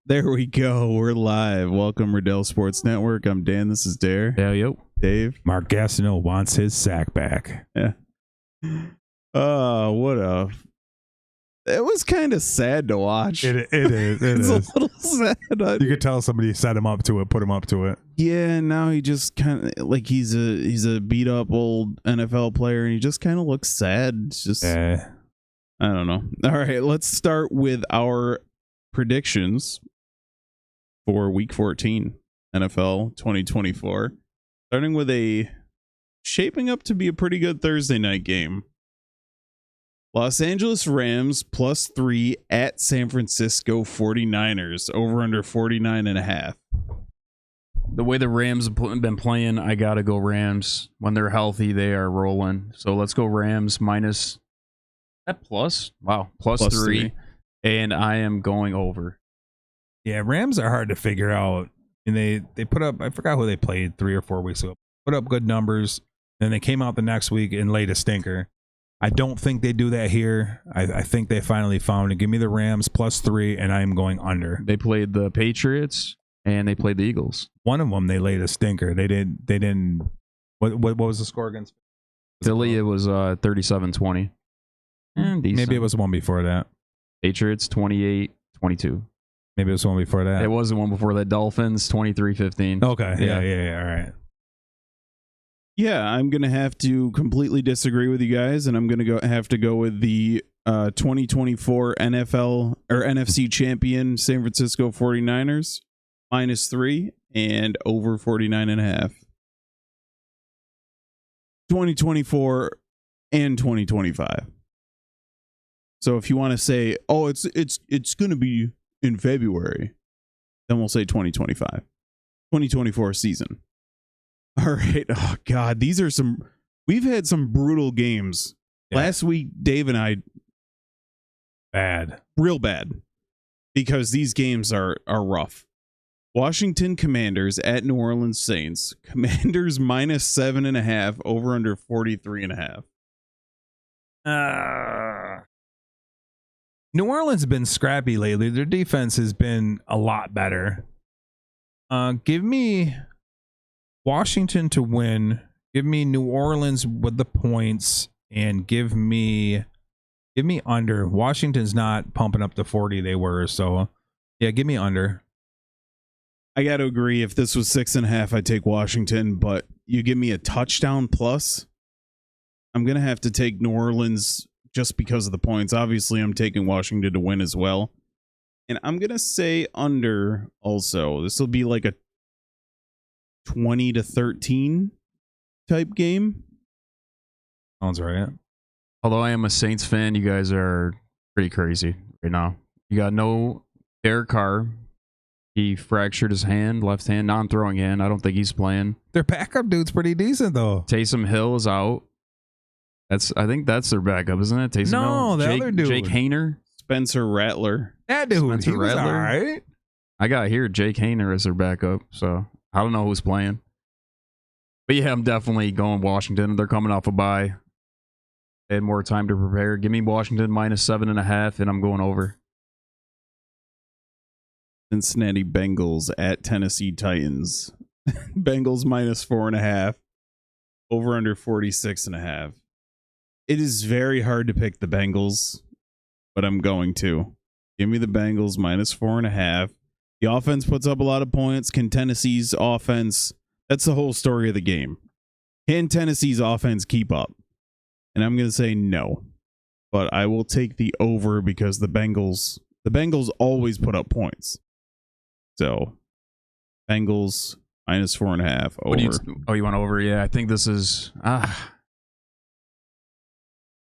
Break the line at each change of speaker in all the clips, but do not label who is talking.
There we go. We're live. Welcome, Riddell Sports Network. I'm Dan. This is Dare.
Yeah, yo.
Dave.
Mark Gastineau wants his sack back.
Yeah. Oh, it was kind of sad to watch.
It is.
It's a little sad.
You could tell somebody set him up to it, put him up to it.
Yeah, now he just kind of like he's a beat up old NFL player, and he just kind of looks sad. It's just I don't know. All right, let's start with our predictions for Week 14 NFL 2024. Starting with a shaping up to be a pretty good Thursday night game. Los Angeles Rams +3 at San Francisco 49ers, over under 49.5.
The way the Rams have been playing, I got to go Rams. When they're healthy, they are rolling. So let's go Rams minus that plus. Wow, plus three. And I am going over.
Yeah, Rams are hard to figure out. And they put up, I forgot who they played 3 or 4 weeks ago. Put up good numbers. Then they came out the next week and laid a stinker. I don't think they do that here. I think they finally found it. Give me the Rams +3, and I am going under.
They played the Patriots and they played the Eagles.
One of them they laid a stinker. They didn't. What was the score against
Philly? It was 37-20.
Maybe it was one before that.
Patriots 28-22.
Maybe it was one before that.
It was the one before that. Dolphins 23-15.
Okay. Yeah. All right.
Yeah, I'm going to have to completely disagree with you guys, and I'm going to have to go with the 2024 NFL or NFC champion San Francisco 49ers -3 and over 49.5. 2024 and 2025. So if you want to say, oh, it's going to be in February, then we'll say 2025. 2024 season. All right. Oh, God. We've had some brutal games. Yeah. Last week, Dave and I.
Bad.
Real bad. Because these games are rough. Washington Commanders at New Orleans Saints. Commanders -7.5, over under 43.5.
New Orleans has been scrappy lately. Their defense has been a lot better. Give me Washington to win. Give me New Orleans with the points, and give me under. Washington's not pumping up the 40 they were, so yeah, give me under.
I got to agree. If this was 6.5, I'd take Washington, but you give me a touchdown plus, I'm gonna have to take New Orleans just because of the points. Obviously, I'm taking Washington to win as well, and I'm gonna say under. Also, this will be like a 20-13 type game.
Sounds right.
Although I am a Saints fan, you guys are pretty crazy right now. You got no Derek Carr. He fractured his left hand, non-throwing hand. I don't think he's playing.
Their backup dude's pretty decent though.
Taysom Hill is out. I think that's their backup, isn't it? Taysom Hill.
The other dude.
Jake Hayner.
Spencer Rattler.
That dude.
Spencer
he was
Rattler.
all right.
I got here Jake Hayner as their backup, so I don't know who's playing. But yeah, I'm definitely going Washington. They're coming off a bye. They had more time to prepare. Give me Washington -7.5, and I'm going over.
Cincinnati Bengals at Tennessee Titans. Bengals -4.5. Over under 46.5. It is very hard to pick the Bengals, but I'm going to. Give me the Bengals -4.5. The offense puts up a lot of points. Can Tennessee's offense... That's the whole story of the game. Can Tennessee's offense keep up? And I'm going to say no. But I will take the over because the Bengals always put up points. So, Bengals -4.5 over.
You want over? Yeah, I think this is...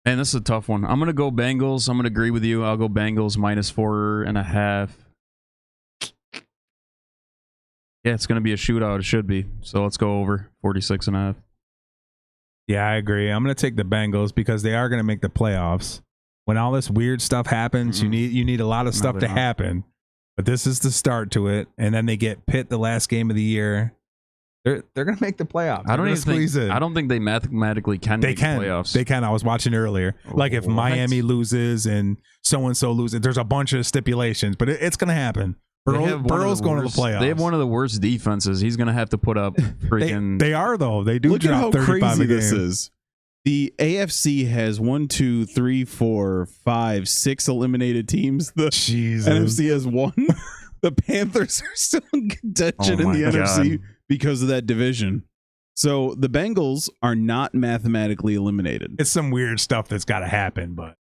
Man, this is a tough one. I'm going to go Bengals. I'm going to agree with you. I'll go Bengals -4.5. Yeah, it's going to be a shootout. It should be. So let's go over 46.5.
Yeah, I agree. I'm going to take the Bengals because they are going to make the playoffs. When all this weird stuff happens, you need a lot of stuff to happen. But this is the start to it, and then they get Pitt the last game of the year. They're going to make the playoffs.
I don't think they mathematically can make the playoffs.
They can. I was watching earlier. Like if Miami loses and so loses, there's a bunch of stipulations, but it's going to happen. Burrow's going to the playoffs.
They have one of the worst defenses. He's going to have to put up freaking.
They are though. They do.
Look at how
35
crazy
a game.
this is. The AFC has 1, 2, 3, 4, 5, 6 eliminated teams. The
Jesus.
NFC has 1. The Panthers are still in contention in the NFC because of that division. So the Bengals are not mathematically eliminated.
It's some weird stuff that's got to happen, but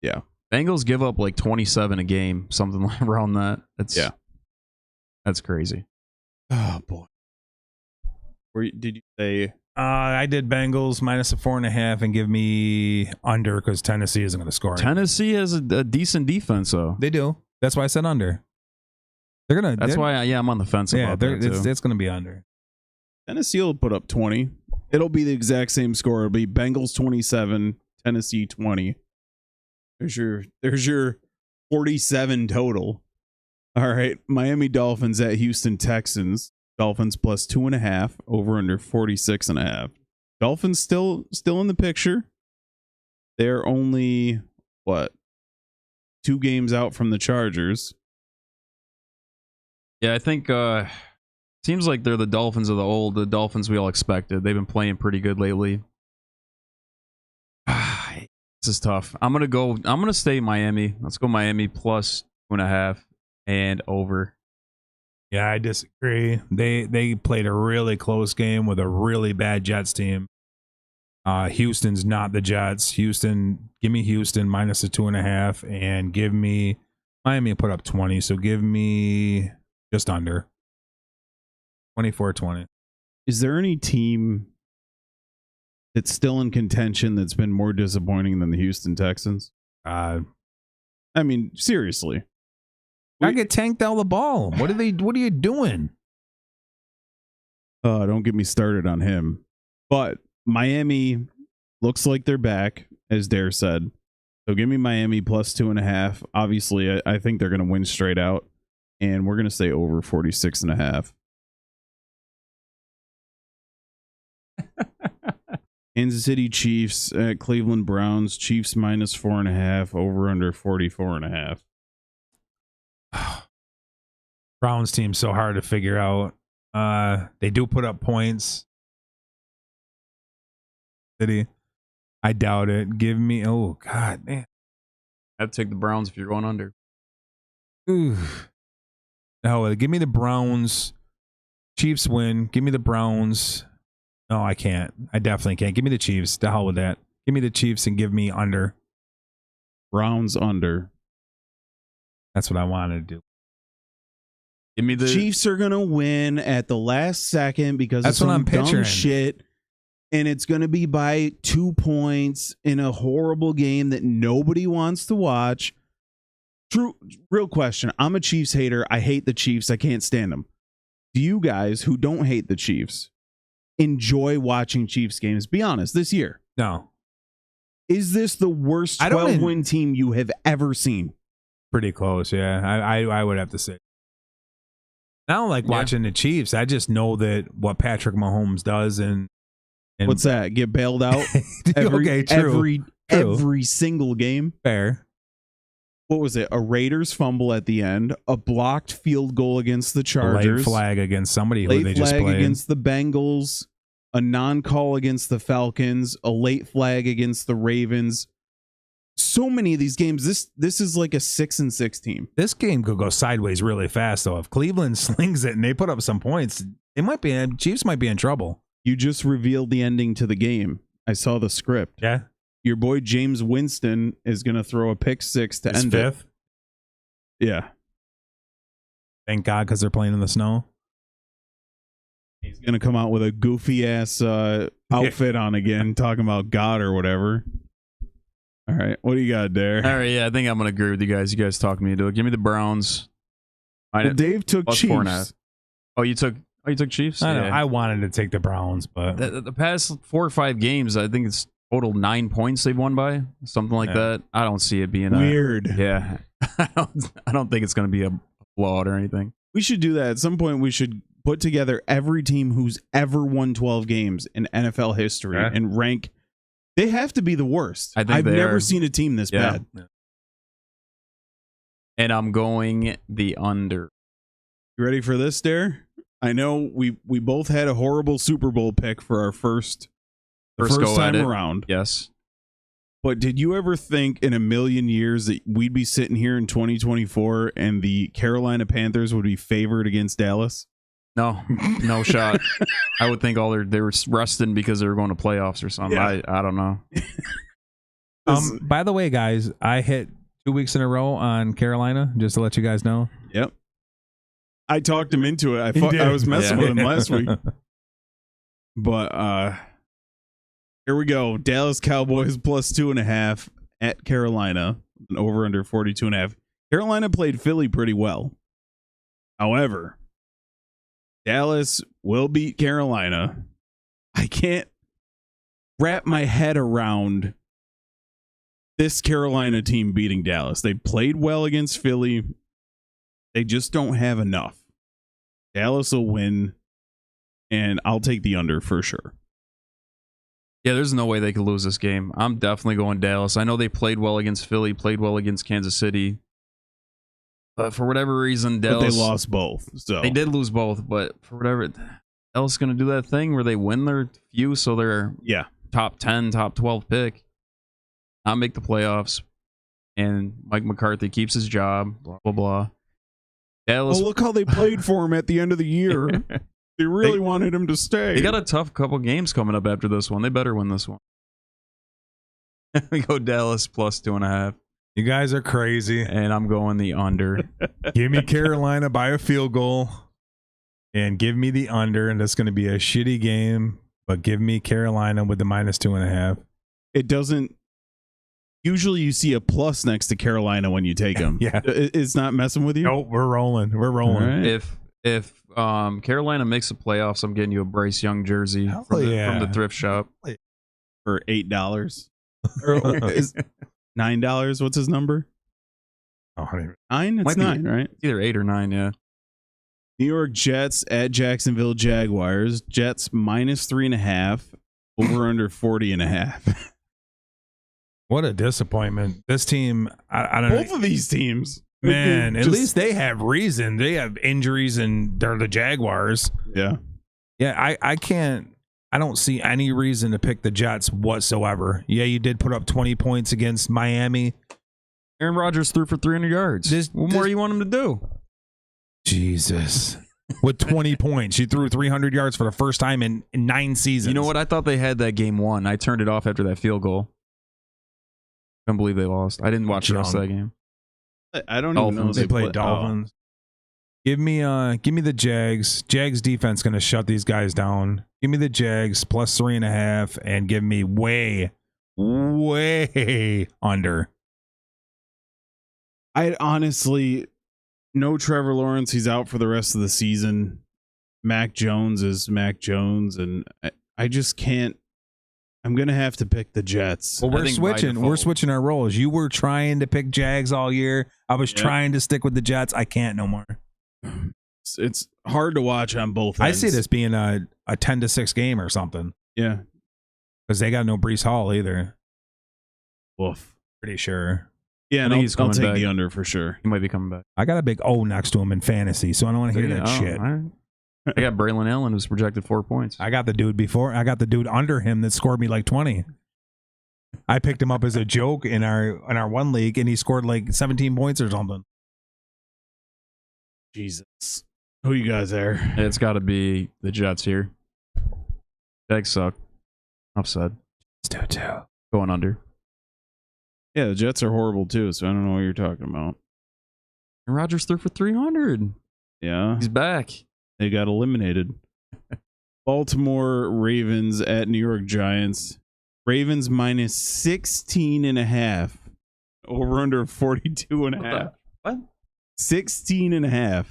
yeah.
Bengals give up like 27 a game, something around that. That's crazy.
Oh boy. Did you say?
I did Bengals minus a 4.5 and give me under because Tennessee isn't going to score.
Tennessee has a decent defense, though.
They do. That's why I said under. They're gonna.
That's why I'm on the fence about that too.
It's going to be under.
Tennessee will put up 20. It'll be the exact same score. It'll be Bengals 27, Tennessee 20. There's your 47 total. All right, Miami Dolphins at Houston Texans. Dolphins plus 2.5, over under 46.5. Dolphins still in the picture. They're only 2 games out from the Chargers.
Yeah, I think seems like they're the Dolphins of the Dolphins we all expected. They've been playing pretty good lately. This is tough. I'm gonna stay Miami. Let's go Miami plus 2.5 and over.
Yeah, I disagree. They played a really close game with a really bad Jets team. Houston's not the Jets. Houston, give me Houston minus a 2.5 and give me Miami put up 20. So give me just under 24-20.
Is there any team that's still in contention that's been more disappointing than the Houston Texans? I mean, seriously.
I get tanked out of the ball. What are you doing?
Don't get me started on him. But Miami looks like they're back, as Dare said. So give me Miami plus 2.5. Obviously, I think they're going to win straight out. And we're going to say over 46.5. Kansas City Chiefs at Cleveland Browns. Chiefs minus 4.5. Over under 44.5.
Browns team's so hard to figure out. They do put up points. City, I doubt it. Give me. Oh God, man.
I'd take the Browns if you're going under.
Ooh. No, give me the Browns. Chiefs win. Give me the Browns. No, I can't. I definitely can't. Give me the Chiefs. The hell with that. Give me the Chiefs and give me under.
Browns under.
That's what I wanted to do.
Give me the
Chiefs are gonna win at the last second because
that's
of
what I'm
some dumb
picturing.
shit, and it's gonna be by 2 points in a horrible game that nobody wants to watch. True, real question. I'm a Chiefs hater. I hate the Chiefs. I can't stand them. Do you guys who don't hate the Chiefs enjoy watching Chiefs games? Be honest. This year,
No.
Is this the worst 12-win team you have ever seen?
Pretty close, yeah. I would have to say. I don't like watching the Chiefs. I just know that what Patrick Mahomes does and
what's that? Get bailed out every single game.
Fair.
What was it? A Raiders fumble at the end, a blocked field goal against the Chargers,
a late flag against somebody who they just
flag
played
against the Bengals, a non-call against the Falcons, a late flag against the Ravens. So many of these games. This is like a 6-6 team.
This game could go sideways really fast, though. If Cleveland slings it and they put up some points, Chiefs might be in trouble.
You just revealed the ending to the game. I saw the script.
Yeah.
Your boy James Winston is going to throw a pick six to end
fifth.
it. Yeah.
Thank God, because they're playing in the snow.
He's going to come out with a goofy ass outfit on again, talking about God or whatever. All right, what do you got there?
All right, yeah, I think I'm gonna agree with you guys. You guys talk me into it. Give me the Browns.
Well, Dave took
plus
Chiefs.
4.5. Oh, you took Chiefs?
I know. I wanted to take the Browns, but
the past 4 or 5 games, I think it's total 9 points they've won by, something like that. I don't see it being
weird.
Yeah, I don't think it's gonna be a blowout or anything.
We should do that at some point. We should put together every team who's ever won 12 games in NFL history and rank. They have to be the worst. I've never seen a team this bad.
And I'm going the under.
You ready for this, Dare? I know we both had a horrible Super Bowl pick for our first
go
time
at it.
around.
Yes.
But did you ever think in a million years that we'd be sitting here in 2024 and the Carolina Panthers would be favored against Dallas?
No shot. I would think they were resting because they were going to playoffs or something.
Yeah.
I don't know.
By the way, guys, I hit 2 weeks in a row on Carolina, just to let you guys know.
Yep. I talked him into it. I was messing with him last week. But here we go. Dallas Cowboys plus 2.5 at Carolina. An over under 42.5. Carolina played Philly pretty well. However, Dallas will beat Carolina. I can't wrap my head around this Carolina team beating Dallas. They played well against Philly. They just don't have enough. Dallas will win, and I'll take the under for sure.
Yeah, there's no way they could lose this game. I'm definitely going Dallas. I know they played well against Philly, played well against Kansas City. But for whatever reason, Dallas...
But they lost both. So
they did lose both, but for whatever... Dallas is going to do that thing where they win their few, so they're top 10, top 12 pick. Not make the playoffs. And Mike McCarthy keeps his job, blah, blah, blah. Dallas...
look how they played for him at the end of the year. They really wanted him to stay.
They got a tough couple games coming up after this one. They better win this one. We go Dallas plus 2.5.
You guys are crazy.
And I'm going the under.
Give me Carolina by a field goal. And give me the under. And that's going to be a shitty game. But give me Carolina with the minus 2.5.
It doesn't... Usually you see a plus next to Carolina when you take them.
Yeah.
It's not messing with you?
Nope, we're rolling. We're rolling.
Right.
If Carolina makes the playoffs, I'm getting you a Bryce Young jersey from the thrift shop.
For $8. Or is $9? What's his number?
Oh,
9? It's 9, right?
Either 8 or 9, yeah.
New York Jets at Jacksonville Jaguars. Jets minus 3.5. Over under 40.5.
What a disappointment. This team, I don't know.
Both of these teams.
Man, at least they have reason. They have injuries and they're the Jaguars.
Yeah.
Yeah, I don't see any reason to pick the Jets whatsoever. Yeah, you did put up 20 points against Miami.
Aaron Rodgers threw for 300 yards. What more do you want him to do?
Jesus. With 20 points. You threw 300 yards for the first time in 9 seasons.
You know what? I thought they had that game won. I turned it off after that field goal. Can't believe they lost. I didn't watch the rest of that game.
I don't even know.
They played Dolphins. Give me the Jags. Jags defense going to shut these guys down. Give me the Jags plus 3.5 and give me way under.
I honestly, no Trevor Lawrence. He's out for the rest of the season. Mac Jones is Mac Jones, and I just can't. I'm going to have to pick the Jets.
Well, we're switching. We're switching our roles. You were trying to pick Jags all year. I was trying to stick with the Jets. I can't no more.
It's hard to watch on both ends.
I see this being a 10-6 game or something.
Yeah.
Because they got no Breece Hall either.
Woof.
Pretty sure.
Yeah, and I'll take the under for sure.
He might be coming back.
I got a big O next to him in fantasy, so I don't want to hear that shit.
All right. I got Braylon Allen, who's projected 4 points.
I got the dude before. I got the dude under him that scored me like 20. I picked him up as a joke in our one league, and he scored like 17 points or something.
Jesus. Who you guys there?
It's got to be the Jets here. Jags suck. Enough said.
Let's do it.
Going under.
Yeah, the Jets are horrible too, so I don't know what you're talking about.
And Rodgers threw for 300.
Yeah.
He's back.
They got eliminated. Baltimore Ravens at New York Giants. Ravens minus 16.5. Over under 42.5.
What?
16.5.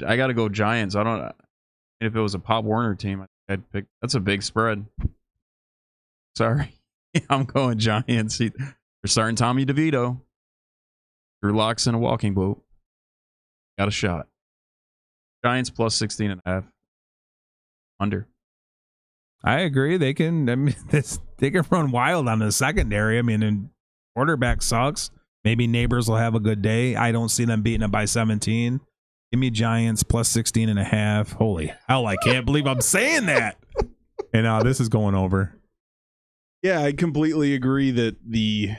I got to go Giants. If it was a Pop Warner team, I'd pick. That's a big spread. Sorry. I'm going Giants. They're starting Tommy DeVito. Drew Lock's in a walking boot. Got a shot. Giants plus 16.5. Under.
I agree. They can. I mean, they can run wild on the secondary. I mean, and quarterback sucks. Maybe Neighbors will have a good day. I don't see them beating them by 17. Give me Giants plus 16.5. Holy hell, I can't believe I'm saying that. And this is going over.
Yeah, I completely agree that the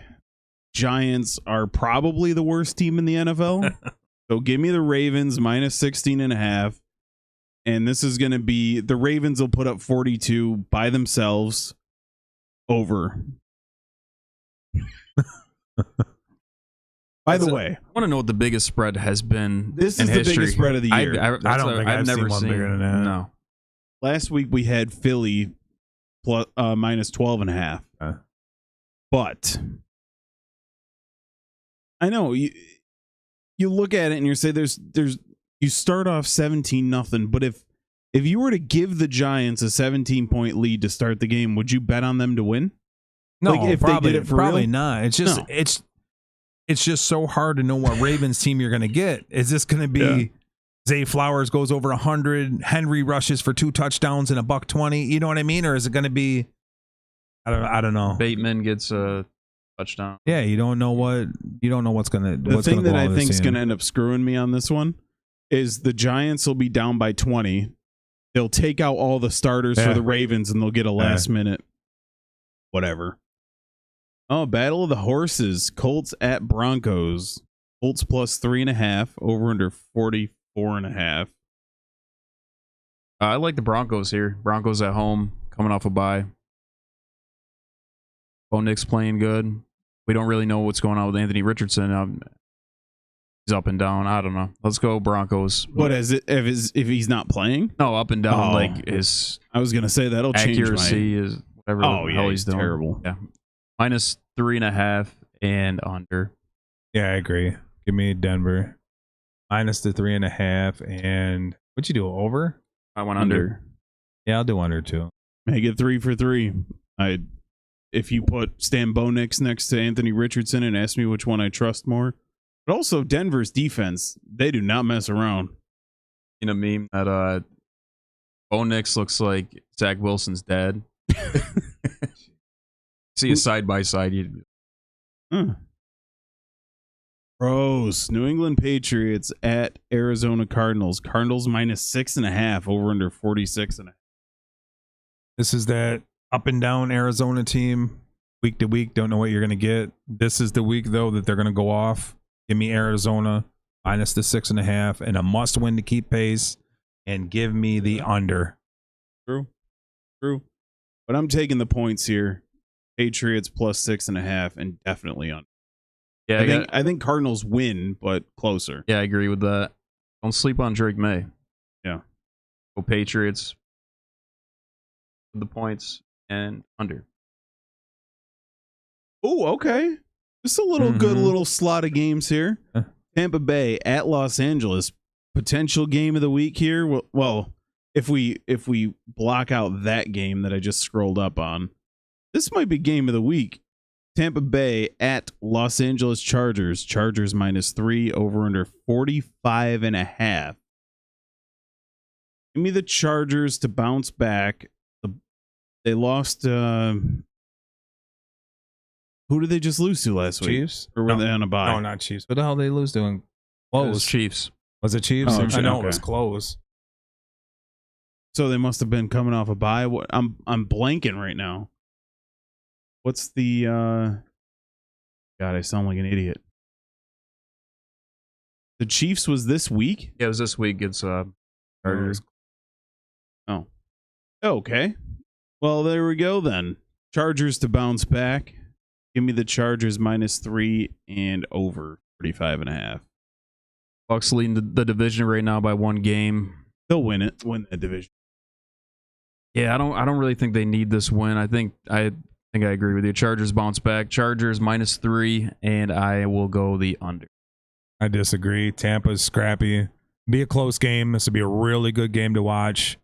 Giants are probably the worst team in the NFL. So give me the Ravens minus 16.5. And this is going to be, the Ravens will put up 42 by themselves over. By the way,
I want to know what the biggest spread has been.
This
in
is the
history.
biggest spread of the year.
I don't think I've
never
seen one
seen
bigger than that.
No.
Last week we had Philly plus minus 12.5. But I know you look at it and you say there's you start off 17-0, but if you were to give the Giants a 17-point lead to start the game, would you bet on them to win?
No,
like if
probably,
they did it for
probably
real?
not. It's just it's just so hard to know what Ravens team you're going to get. Is this going to be Zay Flowers goes over 100, Henry rushes for 2 touchdowns and $120? You know what I mean? Or is it going to be? I don't know.
Bateman gets a touchdown.
Yeah, you don't know what's going to.
The thing that I think is going to end up screwing me on this one is the Giants will be down by 20. They'll take out all the starters for the Ravens and they'll get a last minute whatever. Oh, Battle of the Horses. Colts at Broncos. Colts plus 3.5. Over under 44.5.
I like the Broncos here. Broncos at home, coming off a bye. Bo Nix playing good. We don't really know what's going on with Anthony Richardson. He's up and down. I don't know. Let's go Broncos.
What is it if he's not playing?
No, up and down. Like his
I was gonna say that'll
accuracy
change
is whatever the hell he's doing.
Terrible.
Yeah, minus 3.5 and under.
Yeah, I agree. Give me Denver minus the 3.5 and what'd you do over?
I went under.
Yeah, I'll do under too.
Make it 3 for 3. If you put Stan Bo Nix next to Anthony Richardson and ask me which one I trust more. But also Denver's defense, they do not mess around.
In a meme that Bo Nix looks like Zach Wilson's dad. See a side by side.
Bros, New England Patriots at Arizona Cardinals. Cardinals minus 6.5. Over under 46.5.
This is that up and down Arizona team. Week to week, don't know what you're going to get. This is the week, though, that they're going to go off. Give me Arizona minus the 6.5 and a must win to keep pace. And give me the under.
True. But I'm taking the points here. Patriots plus 6.5 and definitely under.
Yeah,
I think Cardinals win, but closer.
Yeah, I agree with that. Don't sleep on Drake May.
Yeah.
Go Patriots. The points and under.
Oh, okay. Just a little good little slot of games here. Tampa Bay at Los Angeles. Potential game of the week here. Well, if we block out that game that I just scrolled up on, this might be game of the week. Tampa Bay at Los Angeles Chargers. Chargers minus 3. Over under 45.5. Give me the Chargers to bounce back. They lost. Who did they just lose to last week?
Chiefs?
Or were they on a bye?
No, not Chiefs. What the hell did they lose to?
Close. Chiefs.
Was it Chiefs?
Oh,
I know
okay.
it was close.
So they must have been coming off a bye. I'm blanking right now. What's the God, I sound like an idiot. The Chiefs was this week?
Yeah, it was this week. It's Chargers.
Oh. Okay. Well, there we go then. Chargers to bounce back. Give me the Chargers minus 3 and over 45.5.
Bucks leading the division right now by 1 game.
They'll win it. Win the division.
Yeah, I don't really think they need this win. I think I agree with you. Chargers bounce back. Chargers minus 3, and I will go the under.
I disagree. Tampa's scrappy. Be a close game. This would be a really good game to watch.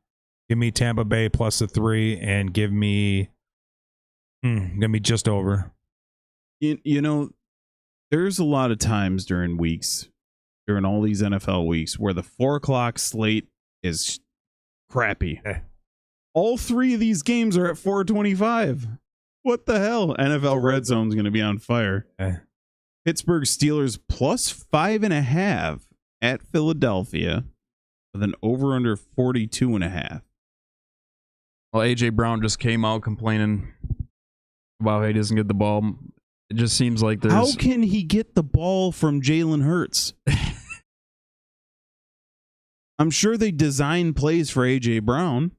Give me Tampa Bay plus the 3 and give me just over.
You know, there's a lot of times during all these NFL weeks, where the 4:00 slate is crappy. All 3 of these games are at 4:25. What the hell? NFL Red Zone's going to be on fire. Pittsburgh Steelers plus 5.5. at Philadelphia with an over-under 42.5.
Well, AJ Brown just came out complaining about how he doesn't get the ball. It just seems like there's...
How can he get the ball from Jalen Hurts? I'm sure they design plays for AJ Brown.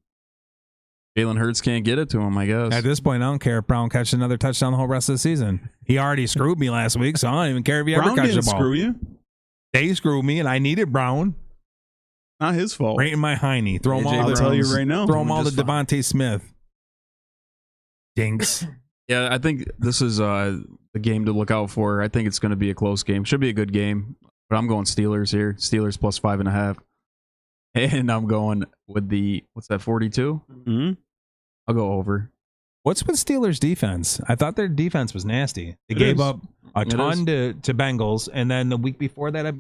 Jalen Hurts can't get it to him, I guess.
At this point, I don't care if Brown catches another touchdown the whole rest of the season. He already screwed me last week, so I don't even care if he ever catches the ball.
Screw you.
They screwed me, and I needed Brown.
Not his fault.
Right in my hiney. Throw him all.
I'll tell you right now.
Throw him all to Devontae Smith. Dinks.
Yeah, I think this is the game to look out for. I think it's going to be a close game. Should be a good game, but I'm going Steelers here. Steelers plus 5.5. And I'm going with the, what's that, 42?
Mm-hmm.
I'll go over.
What's with Steelers defense? I thought their defense was nasty. They gave up a ton to Bengals, and then the week before that, I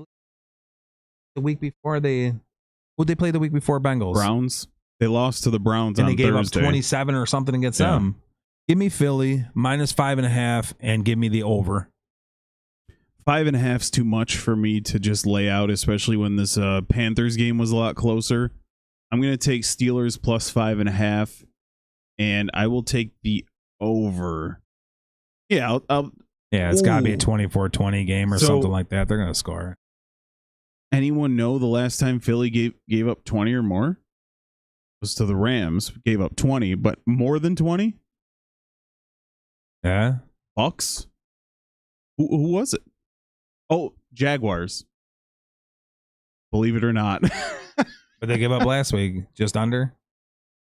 believe, who'd they play the week before Bengals?
Browns. They lost to the Browns
and
on Thursday.
And they gave up 27 or something against them. Give me Philly, minus 5.5, and give me the over.
5.5's too much for me to just lay out, especially when this Panthers game was a lot closer. I'm going to take Steelers plus 5.5, and I will take the over. Yeah,
it's got to be a 24-20 game or something like that. They're going to score.
Anyone know the last time Philly gave up 20 or more? It was to the Rams. Gave up 20, but more than 20?
Yeah.
Bucks? Who was it? Oh, Jaguars. Believe it or not.
But they gave up last week, just under.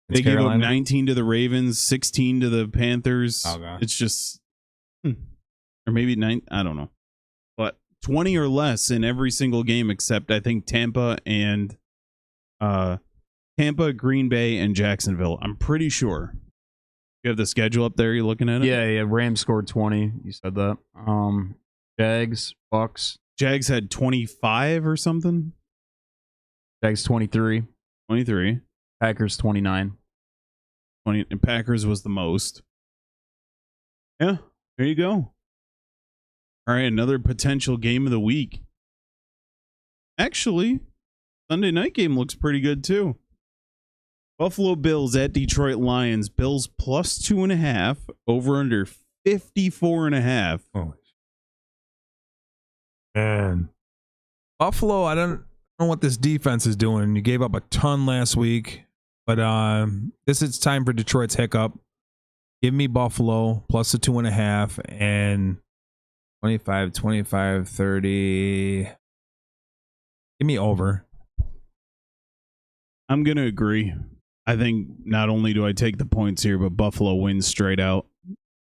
They gave up 19 to the Ravens, 16 to the Panthers.
Oh, God.
It's just, or maybe 9. I don't know. But 20 or less in every single game except I think Tampa, Green Bay, and Jacksonville. I'm pretty sure. You have the schedule up there? You looking at it?
Yeah. Rams scored 20. You said that. Jags, Bucks.
Jags had 25 or something.
Jags 23.
23.
Packers 29.
20. And Packers was the most. Yeah, there you go. All right, another potential game of the week. Actually, Sunday night game looks pretty good too. Buffalo Bills at Detroit Lions. Bills plus 2.5. Over under 54.5.
Oh, man. Buffalo, I don't know what this defense is doing. You gave up a ton last week, but this is time for Detroit's hiccup. Give me Buffalo plus the 2.5 and 25, 30. Give me over.
I'm going to agree. I think not only do I take the points here, but Buffalo wins straight out.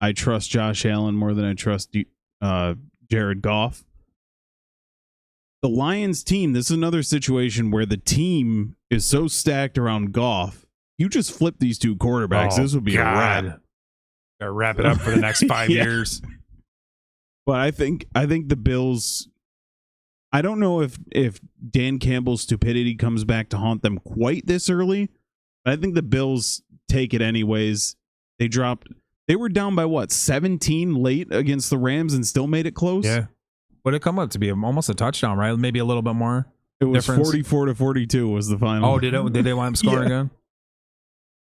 I trust Josh Allen more than I trust Jared Goff. The Lions team, this is another situation where the team is so stacked around Goff. You just flip these two quarterbacks. This would be a wrap.
Gotta wrap it up for the next 5 years.
But I think the Bills, I don't know if Dan Campbell's stupidity comes back to haunt them quite this early. But I think the Bills take it anyways. They were down by 17 late against the Rams and still made it close.
Yeah. Would it come up to be almost a touchdown, right? Maybe a little bit more.
It was 44-42 was the final.
Oh, did they wind up scoring again?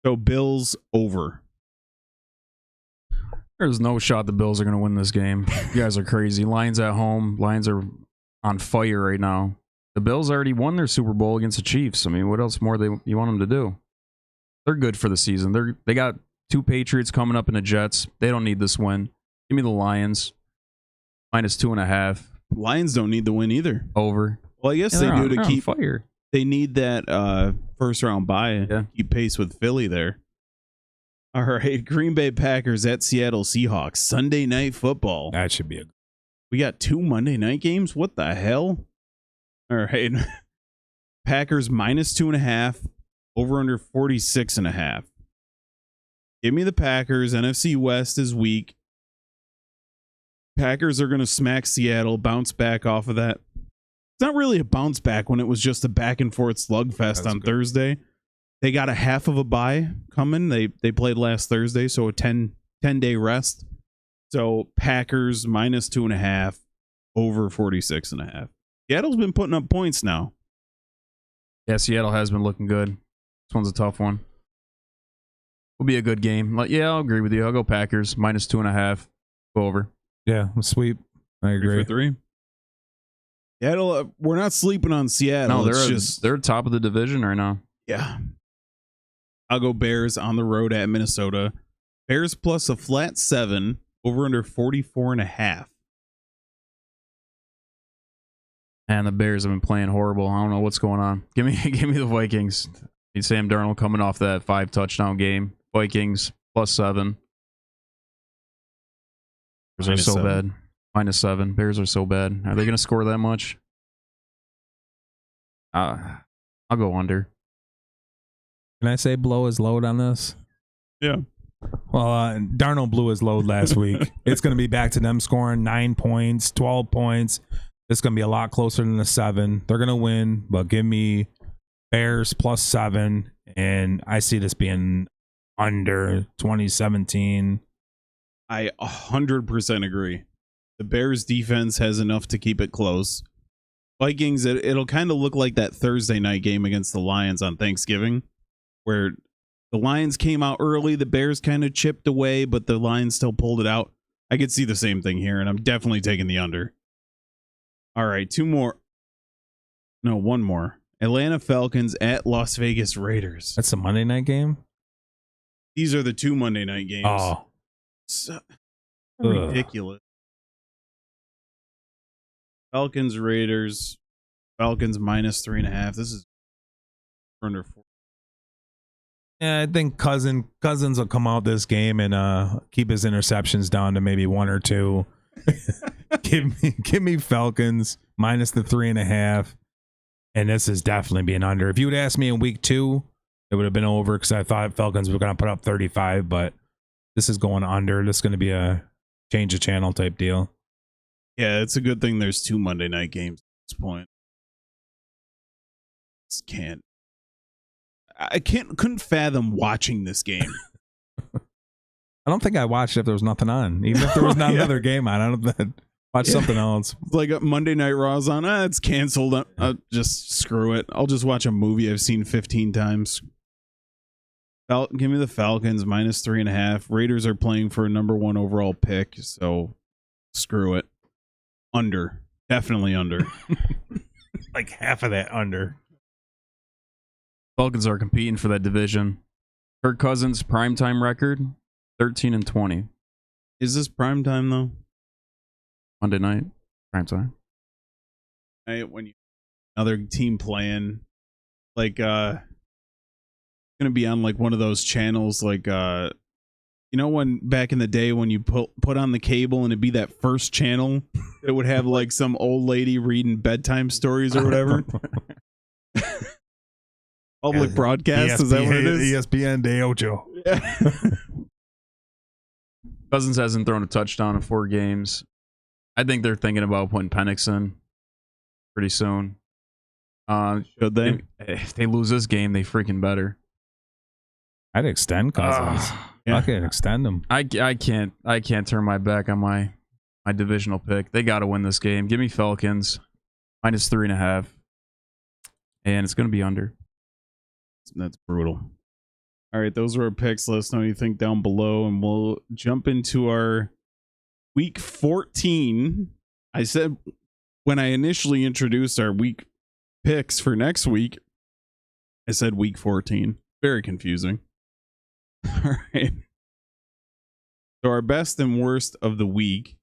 So Bills over.
There's no shot the Bills are going to win this game. You guys are crazy. Lions at home. Lions are on fire right now. The Bills already won their Super Bowl against the Chiefs. I mean, what else more you want them to do? They're good for the season. They got 2 Patriots coming up in the Jets. They don't need this win. Give me the Lions. Minus 2.5.
Lions don't need the win either.
Over.
Well, I guess they do to keep
fire.
They need that first round bye.
Yeah.
Keep pace with Philly there. All right, Green Bay Packers at Seattle Seahawks. Sunday night football.
That should be
We got 2 Monday night games? What the hell? All right. Packers minus 2.5. Over under 46.5. Give me the Packers. NFC West is weak. Packers are going to smack Seattle, bounce back off of that. It's not really a bounce back when it was just a back and forth slugfest on Thursday. They got a half of a bye coming. They played last Thursday, so a 10-day rest. So Packers minus 2.5, over 46.5. Seattle's been putting up points now.
Yeah, Seattle has been looking good. This one's a tough one. Will be a good game. I'll agree with you. I'll go Packers -2.5. Go over.
Yeah, sweep. I agree.
3 for 3. Seattle, we're not sleeping on Seattle.
No, they're top of the division right now.
Yeah. I'll go Bears on the road at Minnesota. Bears plus a flat 7, over under 44.5.
And the Bears have been playing horrible. I don't know what's going on. Give me the Vikings. Sam Darnold coming off that 5 touchdown game. Vikings +7. Bears are so bad. -7. Bears are so bad. Are they going to score that much? I'll go under.
Can I say blow his load on this?
Yeah.
Well, Darnold blew his load last week. It's going to be back to them scoring 9 points, 12 points. It's going to be a lot closer than the 7. They're going to win, but give me Bears +7, and I see this being under 2017.
I 100% agree. The Bears defense has enough to keep it close. Vikings, it'll kind of look like that Thursday night game against the Lions on Thanksgiving, where the Lions came out early, the Bears kind of chipped away, but the Lions still pulled it out. I could see the same thing here, and I'm definitely taking the under. All right, 2 more. No, 1 more. Atlanta Falcons at Las Vegas Raiders.
That's a Monday night game?
These are the 2 Monday night games.
Oh.
So ridiculous. Falcons, Raiders. Falcons -3.5. This is under 4.
Yeah, I think Cousins will come out this game and keep his interceptions down to maybe 1 or 2. give me Falcons -3.5, and this is definitely being under. If you would ask me in week 2, it would have been over because I thought Falcons were going to put up 35, but this is going under. This is going to be a change of channel type deal.
Yeah, it's a good thing there's 2 Monday night games at this point. Couldn't fathom watching this game.
I don't think I watched if there was nothing on. Even if there was not another game on, I don't watch something else.
Like a Monday Night Raw's on. It's canceled. Just screw it. I'll just watch a movie I've seen 15 times. Give me the Falcons -3.5. Raiders are playing for a number 1 overall pick, so screw it. Under. Definitely under.
Like half of that under.
Falcons are competing for that division. Kirk Cousins' primetime record, 13-20.
Is this prime time though?
Monday night, primetime.
When you another team playing, like gonna be on like one of those channels, like you know when back in the day when you put on the cable and it'd be that first channel, it would have like some old lady reading bedtime stories or whatever. Public broadcast, is that what it is?
ESPN de Ocho.
Yeah.
Cousins hasn't thrown a touchdown in 4 games. I think they're thinking about putting Penix in pretty soon.
Should they?
If they lose this game, they freaking better.
I'd extend Cousins. I can extend them.
I can't turn my back on my divisional pick. They got to win this game. Give me Falcons -3.5, and it's going to be under.
That's brutal. All right, those were our picks. Let us know what you think down below, and we'll jump into our week 14. I said when I initially introduced our week picks for next week, I said week 14. Very confusing. All right. So our best and worst of the week.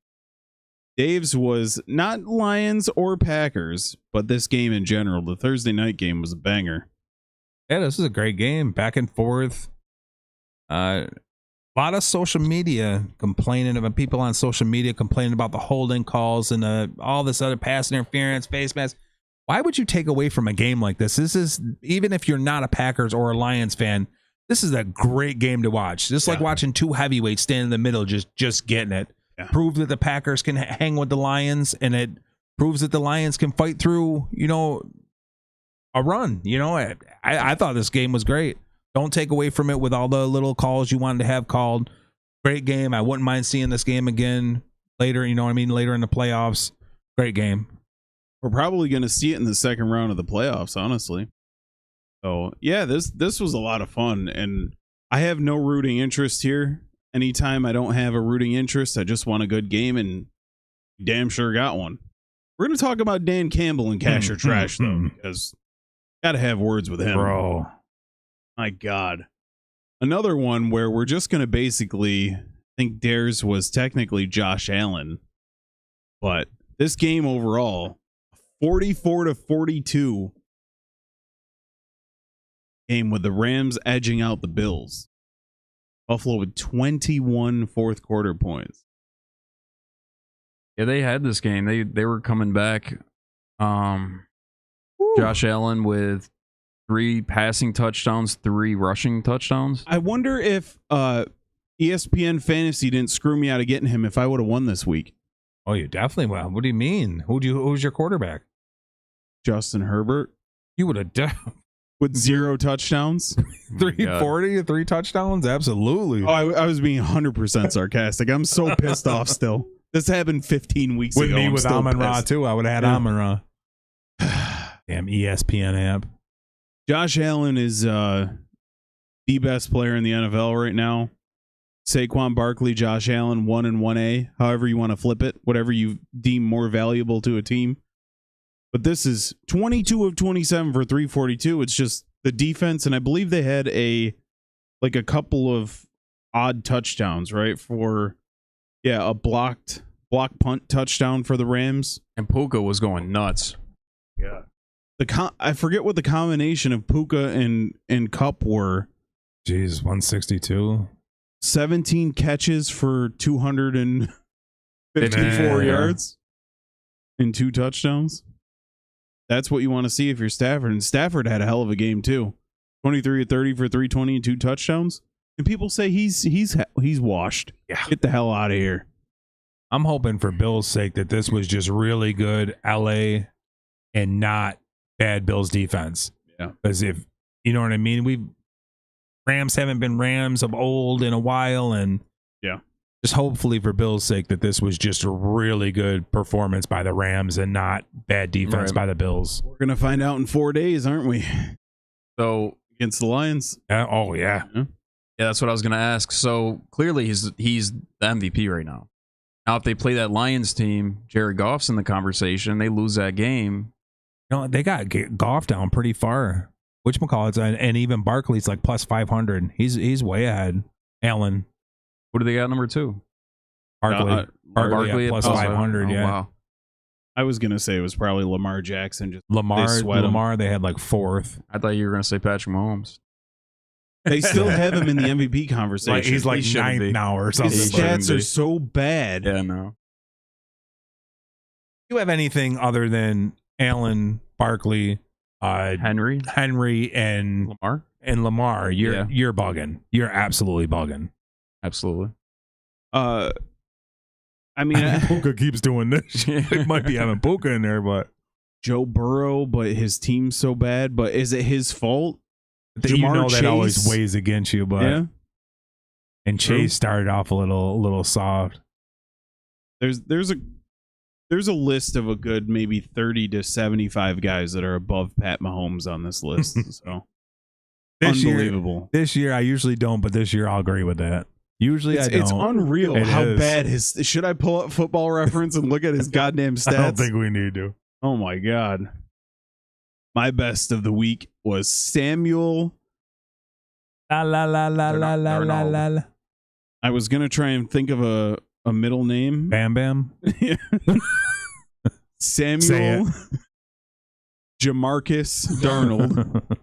Dave's was not Lions or Packers, but this game in general. The Thursday night game was a banger.
Yeah, this is a great game. Back and forth. A lot of social media complaining about people on social media complaining about the holding calls and all this other pass interference, face mask. Why would you take away from a game like this? This is, even if you're not a Packers or a Lions fan, this is a great game to watch. Just like watching 2 heavyweights stand in the middle, just getting it. Yeah. Prove that the Packers can hang with the Lions, and it proves that the Lions can fight through, a run. I thought this game was great. Don't take away from it with all the little calls you wanted to have called. Great game. I wouldn't mind seeing this game again later, later in the playoffs. Great game.
we're probably going to see it in the second round of the playoffs, honestly. So, yeah, this was a lot of fun, and I have no rooting interest here. Anytime I don't have a rooting interest, I just want a good game, and damn sure got one. We're going to talk about Dan Campbell and Cash or Trash, though, because got to have words with him.
Bro.
My God. Another one where we're just going to basically think Dares was technically Josh Allen, but this game overall, 44-42 game with the Rams edging out the Bills. Buffalo with 21 fourth quarter points.
Yeah, they had this game. They were coming back. Josh Allen with 3 passing touchdowns, 3 rushing touchdowns.
I wonder if ESPN Fantasy didn't screw me out of getting him if I would have won this week.
Oh, you definitely will. What do you mean? Who's your quarterback?
Justin Herbert.
You would have
with 0 touchdowns.
340, 3 touchdowns? Absolutely.
Oh, I was being 100% sarcastic. I'm so pissed off still. This happened 15 weeks
with
ago.
Me
I'm
with Amon-Ra, too. I would have had Amon-Ra. Damn ESPN app.
Josh Allen is the best player in the NFL right now. Saquon Barkley, Josh Allen, 1 and 1A. However you want to flip it. Whatever you deem more valuable to a team. But this is 22 of 27 for 342. It's just the defense, and I believe they had a couple of odd touchdowns, right? For a block punt touchdown for the Rams.
And Puka was going nuts.
Yeah. I forget what the combination of Puka and Kupp were.
Jeez, 162.
17 catches for 254 yards and 2 touchdowns. That's what you want to see if you're Stafford. And Stafford had a hell of a game too. 23 of 30 for 320 and 2 touchdowns. And people say he's washed.
Yeah.
Get the hell out of here.
I'm hoping for Bill's sake that this was just really good LA and not bad Bills defense.
Yeah.
Because if you know what I mean, Rams haven't been Rams of old in a while, and just hopefully for Bill's sake that this was just a really good performance by the Rams and not bad defense by the Bills.
We're gonna find out in 4 days, aren't we?
So
against the Lions.
Oh yeah.
Yeah, that's what I was gonna ask. So clearly he's the MVP right now. Now if they play that Lions team, Jared Goff's in the conversation, they lose that game.
You know, they got Goff down pretty far. Whatchamacallits, and even Barkley's like plus 500. He's way ahead. Allen.
What do they got number 2?
Barkley at plus 500.
Oh,
yeah.
Wow.
I was gonna say it was probably Lamar Jackson. Just
Lamar, they had like 4th.
I thought you were gonna say Patrick Mahomes.
They still have him in the MVP conversation.
He's like 9th now or something.
His stats are so bad.
Yeah, no.
Do you have anything other than Allen, Barkley,
Henry,
and Lamar? You're bugging. You're absolutely bugging.
Absolutely.
I mean,
Puka keeps doing this. It might be having Puka in there, but
Joe Burrow, but his team's so bad. But is it his fault?
You know that always weighs against you, but
yeah.
And Chase started off a little soft.
There's a list of a good maybe 30 to 75 guys that are above Pat Mahomes on this list. So unbelievable.
This year I usually don't, but this year I'll agree with that. Usually I don't.
It's unreal how bad his. Should I pull up Football Reference and look at his goddamn stats?
I don't think we need to.
Oh my God. My best of the week was Samuel.
La.
I was gonna try and think of a middle name.
Bam Bam.
Samuel Jamarcus Darnold.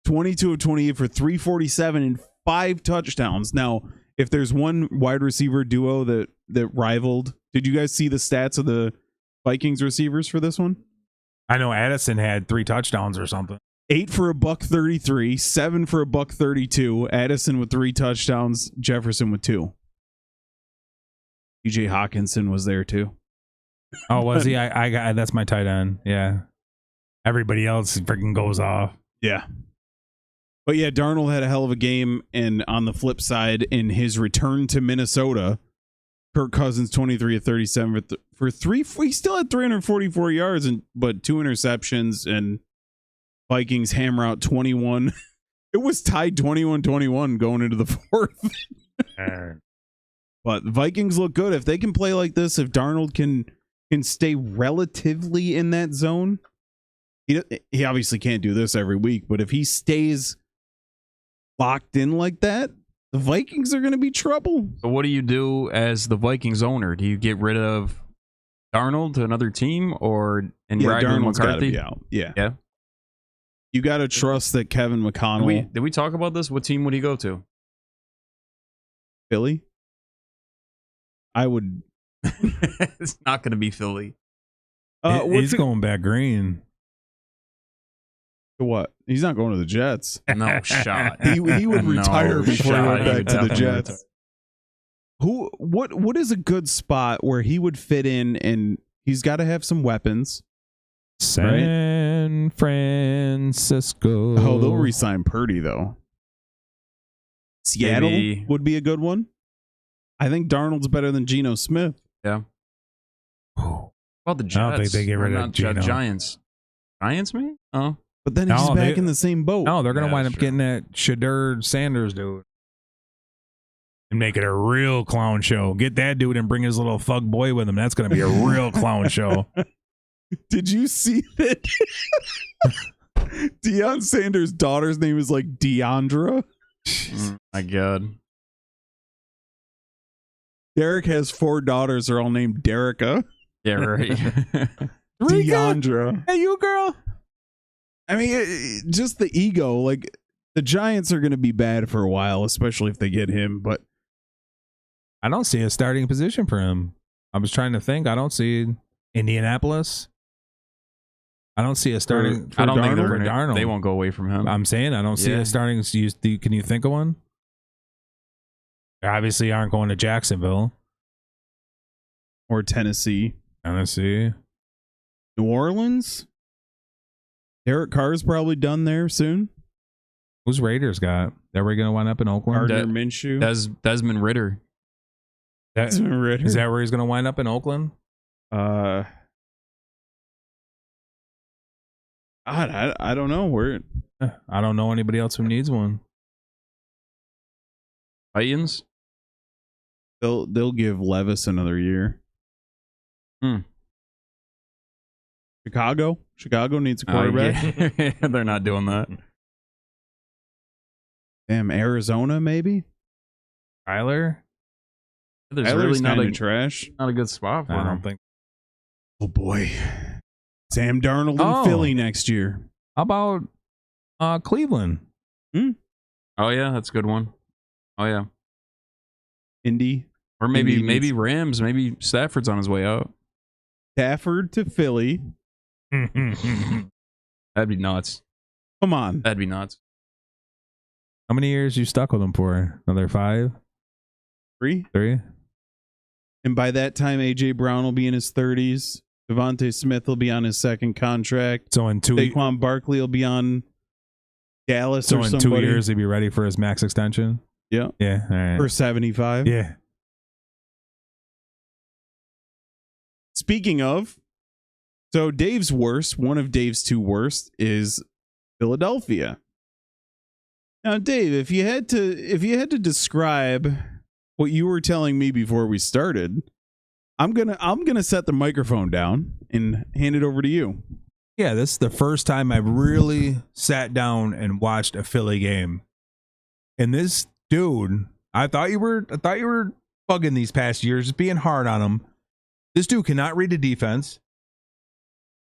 22 of 28 for 347 and 5 touchdowns. Now, if there's one wide receiver duo that rivaled, did you guys see the stats of the Vikings receivers for this one?
I know Addison had 3 touchdowns or something.
8 for $133, 7 for $132. Addison with 3 touchdowns, Jefferson with 2. TJ Hawkinson was there too.
Oh, was he? I got that's my tight end. Yeah. Everybody else freaking goes off.
Yeah. But yeah, Darnold had a hell of a game, and on the flip side, in his return to Minnesota, Kirk Cousins 23 of 37 for three. He still had 344 yards but 2 interceptions, and Vikings hammer out 21. It was tied 21-21 going into the fourth. But the Vikings look good if they can play like this. If Darnold can stay relatively in that zone, he obviously can't do this every week. But if he stays locked in like that, the Vikings are going to be trouble.
So what do you do as the Vikings owner? Do you get rid of Darnold to another team, or ride
Darnold's got to
McCarthy?
be out. Yeah.
You
got to trust that Kevin McConnell.
Did we talk about this? What team would he go to?
Philly? I would.
It's not going to be Philly.
He's going back green.
What? He's not going to the Jets.
No shot.
He would retire before he went back to the Jets. What is a good spot where he would fit in, and he's got to have some weapons?
San Francisco.
Oh, they'll re-sign Purdy though. Seattle would be a good one. I think Darnold's better than Geno Smith.
Yeah. Well, the Jets.
I don't think they get rid of Geno.
Giants. Giants, me? Oh.
But then he's back in the same boat.
No, they're going to wind up getting that Shadur Sanders dude and make it a real clown show. Get that dude and bring his little thug boy with him. That's going to be a real clown show.
Did you see that? Deion Sanders' daughter's name is like Deandra.
My God.
Derek has 4 daughters. They're all named Derica.
Yeah, right.
Deandra.
Hey, you girl.
I mean, just the ego. Like, the Giants are going to be bad for a while, especially if they get him. But
I don't see a starting position for him. I was trying to think. I don't see Indianapolis. I don't see a starting.
I don't think
Darnold.
They won't go away from him.
I'm saying I don't see a starting. Can you think of one? They obviously aren't going to Jacksonville
or Tennessee.
New
Orleans. Derek Carr's probably done there soon.
Who's Raiders got? Are we going to wind up in Oakland?
Gardner Minshew.
Desmond Ritter.
Desmond Ritter.
Is that where he's going to wind up in Oakland?
I don't know where.
I don't know anybody else who needs one.
Titans.
They'll give Levis another year. Chicago needs a quarterback.
Yeah. They're not doing that.
Damn, Arizona maybe.
Tyler.
There's
Tyler's
really not a
trash.
Not a good spot for
I
him.
don't think.
Oh boy, Sam Darnold in Philly next year.
How about Cleveland?
Oh yeah, that's a good one. Oh yeah,
Indy,
or maybe Rams. Maybe Stafford's on his way out.
Stafford to Philly.
That'd be nuts.
Come on,
that'd be nuts.
How many years you stuck with him for? Another 5?
3. And by that time, AJ Brown will be in his 30s. Devontae Smith will be on his second contract.
So in 2 years,
Saquon Barkley will be on Dallas.
So
or
in
somebody.
2 years, he'll be ready for his max extension.
Yeah.
Yeah. All right.
For 75.
Yeah.
Speaking of, so Dave's worst, one of Dave's 2 worst is Philadelphia. Now, Dave, if you had to describe what you were telling me before we started, I'm gonna set the microphone down and hand it over to you.
Yeah, this is the first time I've really sat down and watched a Philly game. And this dude, I thought you were bugging these past years, just being hard on him. This dude cannot read the defense.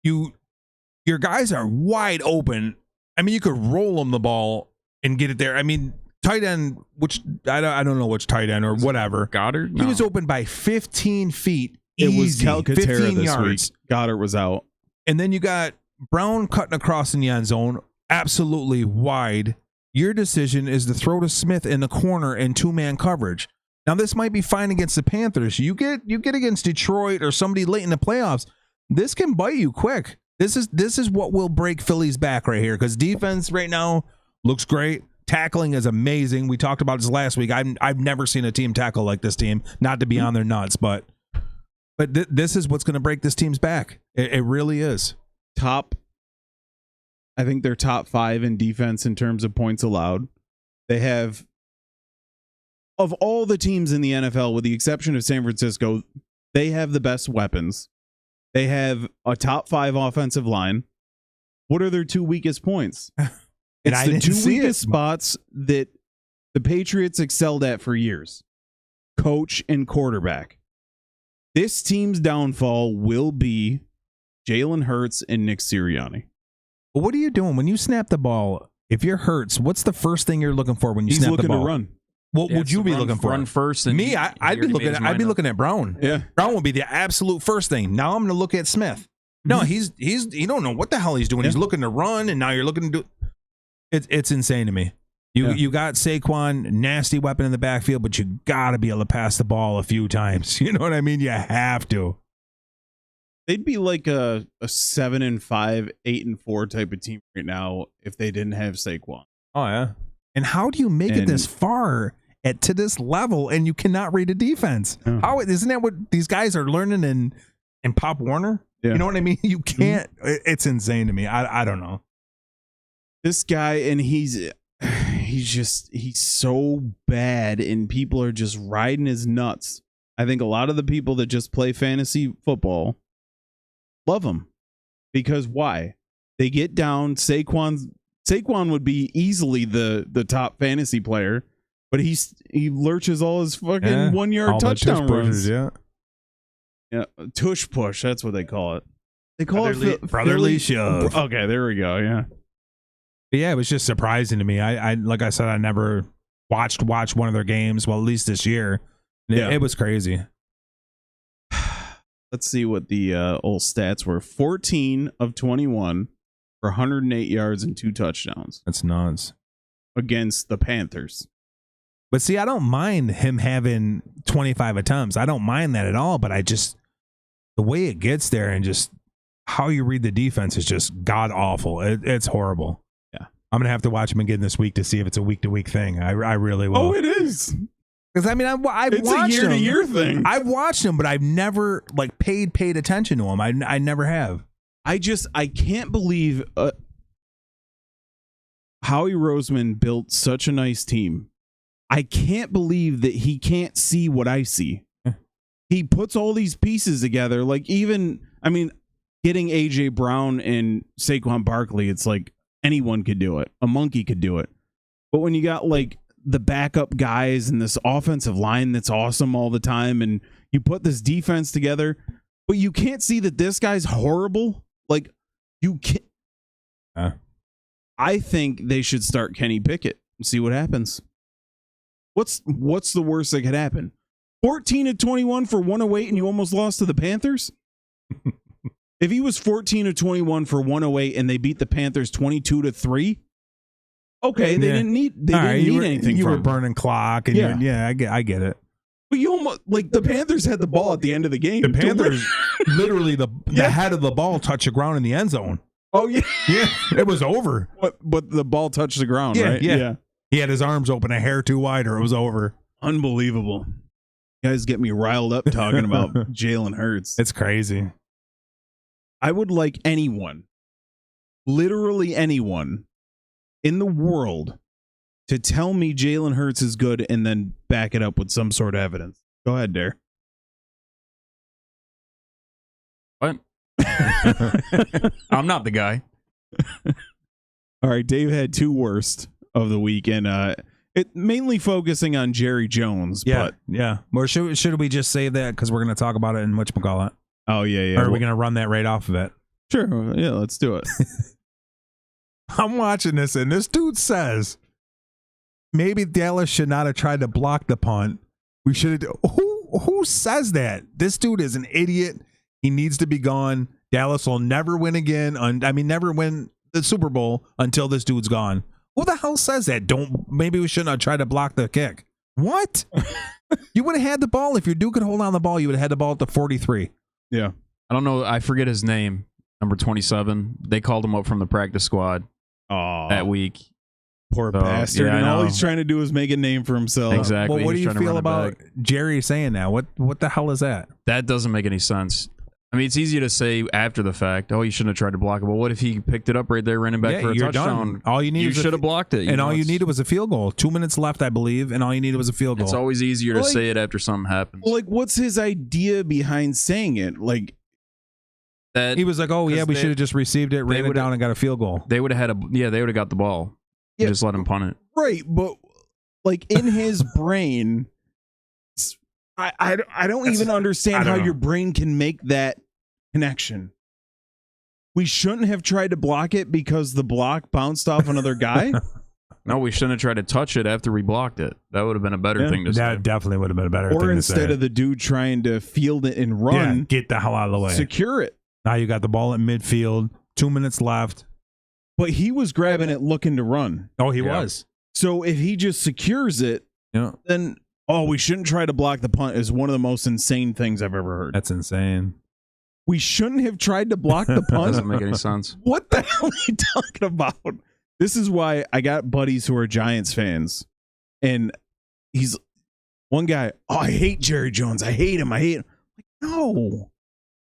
Your guys are wide open. I mean, you could roll them the ball and get it there. I mean, tight end, which I don't know which tight end or whatever.
Goddard?
He was open by 15 feet.
It was
easy,
Calcaterra
15
this
yards.
week. Goddard was out.
And then you got Brown cutting across in the end zone, absolutely wide. Your decision is to throw to Smith in the corner in 2-man coverage. Now, this might be fine against the Panthers. You get against Detroit or somebody late in the playoffs. This can bite you quick. This is what will break Philly's back right here, because defense right now looks great. tackling is amazing. We talked about this last week. I've never seen a team tackle like this team. Not to be on their nuts, but this is what's going to break this team's back. It really is.
I think they're top 5 in defense in terms of points allowed. They have, of all the teams in the NFL, with the exception of San Francisco, they have the best weapons. They have a top 5 offensive line. What are their 2 weakest points? It's the 2 weakest spots that the Patriots excelled at for years. Coach and quarterback. This team's downfall will be Jalen Hurts and Nick Sirianni.
What are you doing when you snap the ball? If you're Hurts, what's the first thing you're looking for when you snap the ball?
He's looking to run.
What would you be looking for?
Run first. And
Me, I'd be looking at Brown.
Yeah,
Brown would be the absolute first thing. Now I'm going to look at Smith. No, he's you don't know what the hell he's doing. Yeah. He's looking to run, and now you're looking to do. It's insane to me. You got Saquon, nasty weapon in the backfield, but you got to be able to pass the ball a few times. You know what I mean? You have to.
They'd be like a 7-5, 8-4 type of team right now if they didn't have Saquon.
Oh yeah. And how do you make it this far to this level and you cannot read a defense? Yeah. How isn't that what these guys are learning in Pop Warner? Yeah. You know what I mean? You can't. It's insane to me. I don't know.
This guy, and he's so bad, and people are just riding his nuts. I think a lot of the people that just play fantasy football love him because why? They get down. Saquon would be easily the top fantasy player, but he lurches all his fucking 1 yard touchdown runs.
Yeah,
tush push. That's what they call it. They call
it brotherly shove.
Okay, there we go. Yeah.
But yeah, it was just surprising to me. I like I said, I never watched one of their games. Well, at least this year. It was crazy.
Let's see what the old stats were. 14 of 21 for 108 yards and 2 touchdowns.
That's nuts.
Against the Panthers.
But see, I don't mind him having 25 attempts. I don't mind that at all. But the way it gets there and just how you read the defense is just god awful. It's horrible.
Yeah.
I'm going to have to watch him again this week to see if it's a week-to-week thing. I really will.
Oh, it is.
Because I mean, I've watched him.
It's a year-to-year thing.
I've watched him, but I've never paid attention to him. I never have.
I can't believe Howie Roseman built such a nice team. I can't believe that he can't see what I see. He puts all these pieces together. Like getting AJ Brown and Saquon Barkley, it's like anyone could do it. A monkey could do it. But when you got the backup guys and this offensive line that's awesome all the time, and you put this defense together, but you can't see that this guy's horrible. Like, you can't. I think they should start Kenny Pickett and see what happens. What's the worst that could happen? 14 of 21 for 108 and you almost lost to the Panthers? If he was 14 of 21 for 108 and they beat the Panthers 22-3, okay, they didn't need anything.
You
from
were burning clock, and I get it.
But you almost the Panthers had the ball at the end of the game.
The Panthers, literally the head of the ball touched the ground in the end zone.
Oh yeah,
yeah, it was over.
But the ball touched the ground, right?
Yeah. He had his arms open a hair too wide, or it was over.
Unbelievable. You guys get me riled up talking about Jalen Hurts.
It's crazy.
I would like anyone, literally anyone in the world, to tell me Jalen Hurts is good and then back it up with some sort of evidence. Go ahead, Dare.
What? I'm not the guy.
All right, Dave had 2 worst of the week, and it mainly focusing on Jerry Jones. But
Or should we just say that because we're going to talk about it in whatchamacallit?
Oh yeah.
Or are we going to run that right off of it?
Sure. Yeah, let's do it.
I'm watching this, and this dude says maybe Dallas should not have tried to block the punt. We should have. Who says that? This dude is an idiot. He needs to be gone. Dallas will never win again. Never win the Super Bowl until this dude's gone. Who the hell says that? Maybe we shouldn't have tried to block the kick. What? You would have had the ball. If your dude could hold on the ball, you would have had the ball at the 43.
Yeah.
I don't know. I forget his name. Number 27. They called him up from the practice squad that week.
Poor bastard.
yeah,
and
I
all
know.
he's trying to do is make a name for himself.
Exactly.
Well, what do
He's
you
trying to
feel
run it
about
back.
Jerry saying that? What the hell is that?
That doesn't make any sense. I mean, it's easy to say after the fact, oh, you shouldn't have tried to block it. Well, what if he picked it up right there, ran it back
Yeah,
for a
you're
touchdown?
done. All you need
You
is
should have blocked it.
and
know,
all you
it's-
needed was a field goal. 2 minutes left, I believe, and all you needed was a field goal.
It's always easier to
Like-
say it after something happens.
Like, what's his idea behind saying it? Like,
That
He was like, "Oh yeah, we
they-
should have just received it, ran it
would've-
down, and got a field goal."
they would have had they would have got the ball.
Yeah.
Just let him punt it.
right, but like in his brain, I don't even understand
I don't
how
know.
your brain can make that connection. We shouldn't have tried to block it because the block bounced off another guy.
No, we shouldn't have tried to touch it after we blocked it. That would have been a better
Yeah.
thing to say.
That definitely would have been a better thing
Or
to
instead
say.
of the dude trying to field it and
Yeah,
run,
get the hell out of the way.
secure it.
Now you got the ball at midfield. 2 minutes left.
But he was grabbing it looking to run.
Oh, he
Yeah.
was.
So if he just secures it,
Yeah,
then we shouldn't try to block the punt is one of the most insane things I've ever heard.
that's insane.
We shouldn't have tried to block the punt.
Doesn't make any sense.
What the hell are you talking about? This is why I got buddies who are Giants fans. And he's one guy, oh, I hate Jerry Jones. I hate him. Like, no.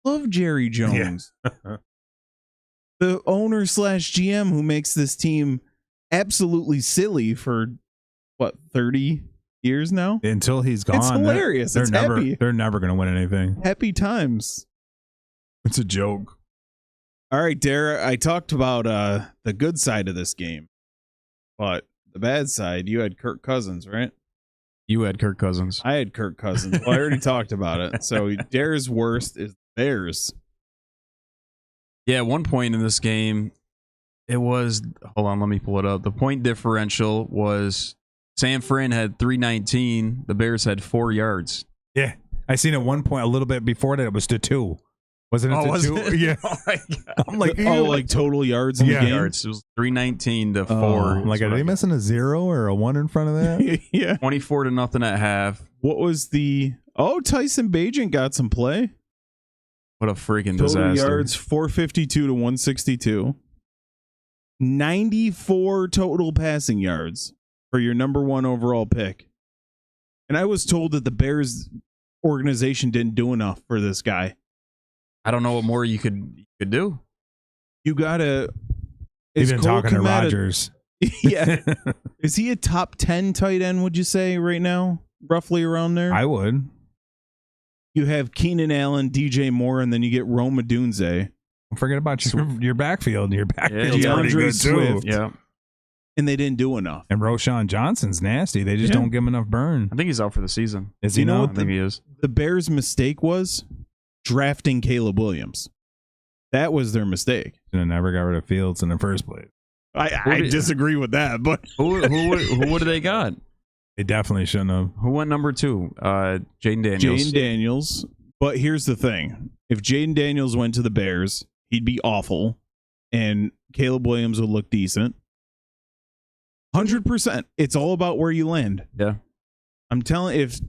Love Jerry Jones. The owner / GM who makes this team absolutely silly for what, 30 years now?
Until he's gone,
It's hilarious.
They're
It's
never.
happy.
They're never going to win anything.
Happy times.
It's a joke.
All right, Dara, I talked about the good side of this game, but the bad side, you had Kirk Cousins, right?
You had Kirk Cousins.
I had Kirk Cousins. Well, I already talked about it. So Dara's worst is Bears.
Yeah, at one point in this game, it was, hold on, let me pull it up. The point differential was San Fran had 319. The Bears had 4 yards.
Yeah, I seen at one point a little bit before that it was to 2. Wasn't it to 2?
it?
Yeah.
Oh my God.
I'm like,
Like total yards in
Yeah.
the game.
Yards. It was 319 to 4.
I'm like, are they missing a 0 or a 1 in front of that?
Yeah.
24-0 at half.
What was the Tyson Bagent got some play.
What a freaking
Total
disaster.
yards 452 to 162. 94 total passing yards for your number 1 overall pick. And I was told that the Bears organization didn't do enough for this guy.
I don't know what more you could do.
You gotta.
He's
is
been
Cole
talking to
Kmet
Rodgers.
Yeah. Is he a top 10 tight end, would you say, right now? Roughly around there?
I would.
You have Keenan Allen, DJ Moore, and then you get Rome Odunze.
Don't forget about your backfield. Your backfield's
Yeah,
pretty
DeAndre
good too.
Swift.
Yeah.
And they didn't do enough.
And Roshan Johnson's nasty. They just
Yeah.
don't give him enough burn.
I think he's out for the season.
Is he
You know
not?
I think he is.
The Bears' mistake was drafting Caleb Williams. That was their mistake.
Should have never got rid of Fields in the first place.
I disagree with that, but
Who would have they got?
They definitely shouldn't have.
Who went number 2? Jaden Daniels.
Jaden Daniels. But here's the thing. If Jaden Daniels went to the Bears, he'd be awful, and Caleb Williams would look decent. 100%. It's all about where you land.
Yeah.
I'm telling if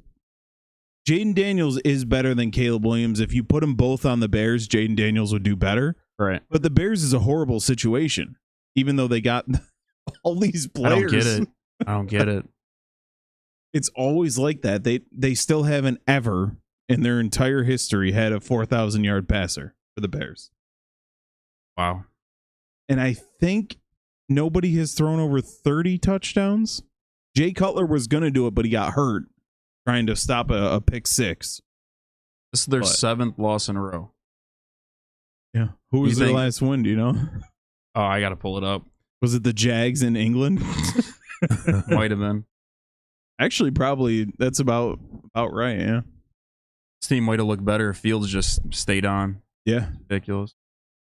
Jaden Daniels is better than Caleb Williams, if you put them both on the Bears, Jaden Daniels would do better.
Right.
But the Bears is a horrible situation, even though they got all these players.
I don't get it. I don't get it.
It's always like that. They still haven't ever in their entire history had a 4,000-yard passer for the Bears.
Wow.
And I think nobody has thrown over 30 touchdowns. Jay Cutler was going to do it, but he got hurt trying to stop a pick six.
This is their
But-
7th loss in a row.
Yeah. Who was
You
their
think-
last win? Do you know?
Oh, I got to pull it up.
Was it the Jags in England?
Might have been.
Actually, probably that's about right. Yeah.
This team might have looked better if Fields just stayed on.
Yeah.
Ridiculous.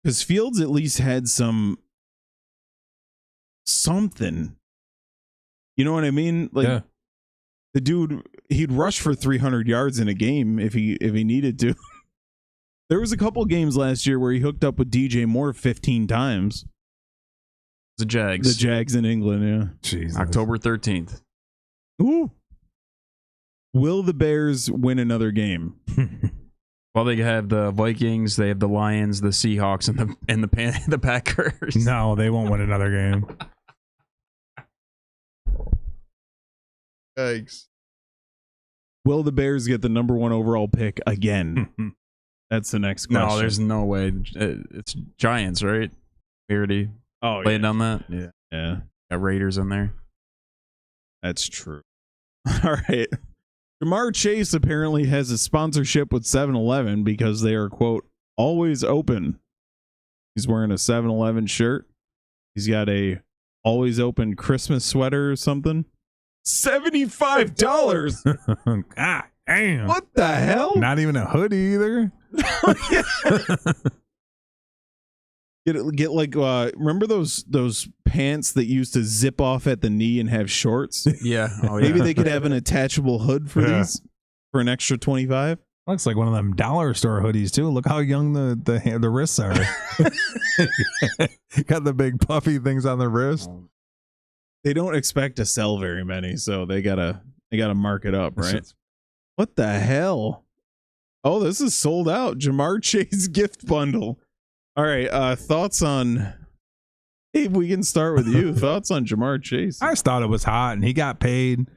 Because Fields at least had something. You know what I mean? Like
Yeah.
the dude, he'd rush for 300 yards in a game if he needed to. There was a couple games last year where he hooked up with DJ Moore 15 times.
The Jags.
The Jags in England, yeah.
Jesus.
October 13th.
Ooh. Will the Bears win another game?
Well, they have the Vikings, they have the Lions, the Seahawks, and the Packers.
No, they won't win another game.
Yikes. Will the Bears get the number 1 overall pick again? That's the next question.
No, there's no way. It's Giants, right? We already laid on that.
Yeah.
Got Raiders in there.
That's true. All right. Jamar Chase apparently has a sponsorship with 7-Eleven because they are, quote, always open. He's wearing a 7-Eleven shirt. He's got a always open Christmas sweater or something. $75.
God damn.
What the hell?
Not even a hoodie either.
Get like remember those pants that used to zip off at the knee and have shorts?
Yeah. Oh, yeah.
Maybe they could have an attachable hood for these for an extra $25.
Looks like one of them dollar store hoodies too. Look how young the wrists are. Got the big puffy things on the wrist.
They don't expect to sell very many, so they gotta mark it up, right? What the hell? Oh, this is sold out. Jamar Chase gift bundle. All right, thoughts on... Hey, we can start with you. Thoughts on Jamar Chase?
I just thought it was hot, and he got paid.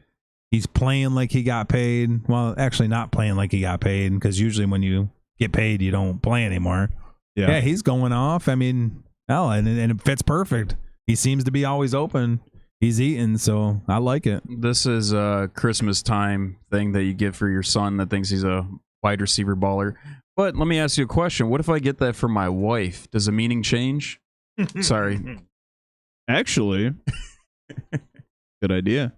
He's playing like he got paid. Well, actually not playing like he got paid, because usually when you get paid, you don't play anymore. Yeah, he's going off. I mean, hell, and it fits perfect. He seems to be always open. He's eating, so I like it.
This is a Christmas time thing that you give for your son that thinks he's a wide receiver baller. But let me ask you a question. What if I get that for my wife? Does the meaning change? Sorry.
Actually, good idea.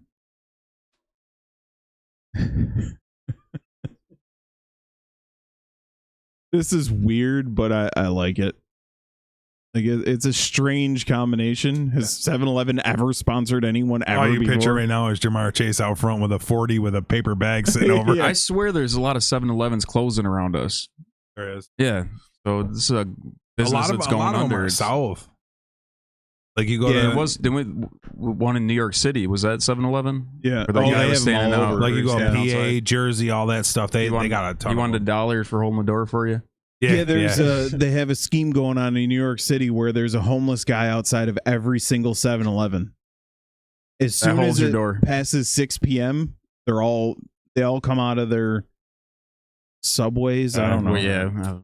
This is weird, but I like it. Like it's a strange combination. Has 7-Eleven ever sponsored anyone ever?
All you
before?
picture right now is Jamar Chase out front with a 40 with a paper bag sitting over.
I swear there's a lot of 7-Elevens closing around us.
There is.
Yeah. So this is a business that's going
a lot
under.
Of them are south. Like you go
it was one in New York City. Was that 7-Eleven?
Yeah.
Or
They have them all over.
Like you go PA,
outside.
Jersey, all that stuff. They got a ton.
You wanted $1 for holding the door for you?
Yeah, they have a scheme going on in New York City where there's a homeless guy outside of every single 7-Eleven. As soon as it passes 6 p.m., they all come out of their subways. I don't know.
Yeah.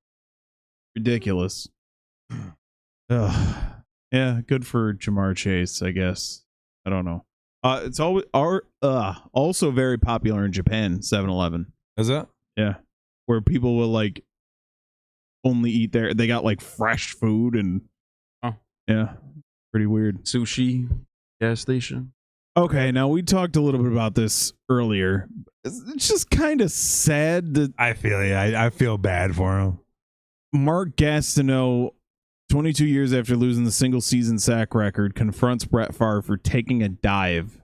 Ridiculous. Ugh. Yeah, good for Jamar Chase, I guess. I don't know. It's always also very popular in Japan, 7-Eleven.
Is it?
Yeah. Where people will like only eat there. They got like fresh food and yeah, pretty weird.
Sushi gas station.
Okay, now we talked a little bit about this earlier. It's just kind of sad that
I feel I feel bad for him.
Mark Gastineau, 22 years after losing the single season sack record, confronts Brett Favre for taking a dive.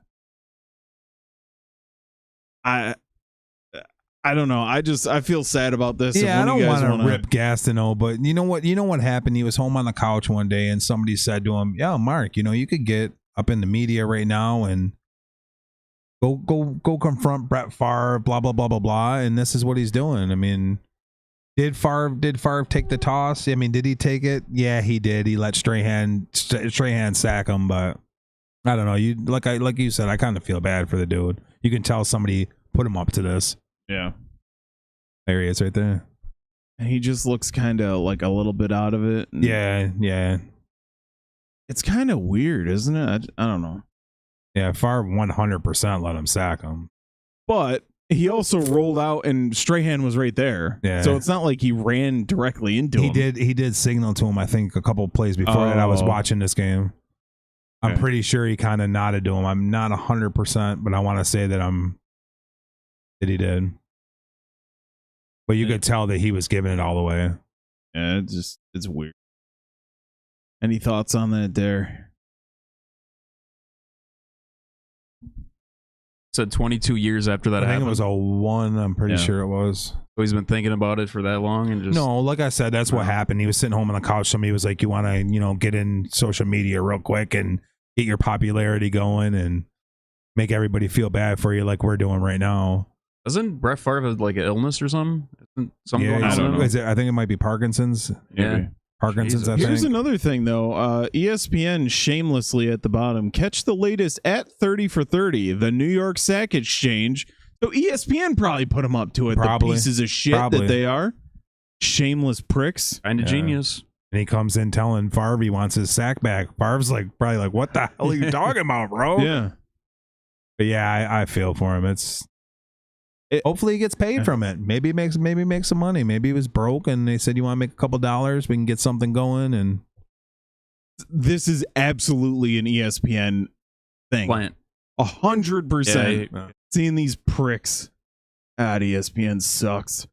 I don't know. I feel sad about this.
Yeah, I don't want to rip Gastineau, but you know what happened? He was home on the couch one day and somebody said to him, "Yeah, Mark, you could get up in the media right now and go confront Brett Favre, blah blah blah blah blah." And this is what he's doing. I mean, did Favre take the toss? I mean, did he take it? Yeah, he did. He let Strahan sack him, but I don't know. You like you said, I kind of feel bad for the dude. You can tell somebody put him up to this.
Yeah.
There he is right there.
And he just looks kind of like a little bit out of it.
Yeah.
It's kind of weird, isn't it? I don't know.
Yeah, Favre 100% let him sack him.
But he also rolled out and Strahan was right there.
Yeah.
So it's not like he ran directly into him.
He did signal to him, I think, a couple plays before that I was watching this game. I'm pretty sure he kind of nodded to him. I'm not 100%, but I want to say that he did. But you could tell that he was giving it all away.
Yeah, it's weird. Any thoughts on that there?
Said 22 years after that happened.
I think it was a 1. I'm pretty sure it was.
So he's been thinking about it for that long and just...
No, like I said, that's what happened. He was sitting home on the couch. Somebody was like, "You want to, get in social media real quick and get your popularity going and make everybody feel bad for you like we're doing right now."
Doesn't Brett Favre have like an illness or something? Isn't something going on?
I don't know. I think it might be Parkinson's.
Yeah.
Parkinson's, I
Here's
think.
another thing, though. ESPN shamelessly at the bottom. Catch the latest at 30 for 30, the New York Sack Exchange. So ESPN probably put them up to it.
Probably.
The pieces of shit that they are. Shameless pricks.
Kind of genius.
And he comes in telling Favre he wants his sack back. Favre's probably like, what the hell are you talking about, bro?
Yeah.
But yeah, I feel for him. Hopefully he gets paid from it. Maybe he makes some money. Maybe he was broke and they said, you want to make a couple dollars? We can get something going. And
this is absolutely an ESPN thing.
Plant.
100%.
Yeah.
Seeing these pricks at ESPN sucks.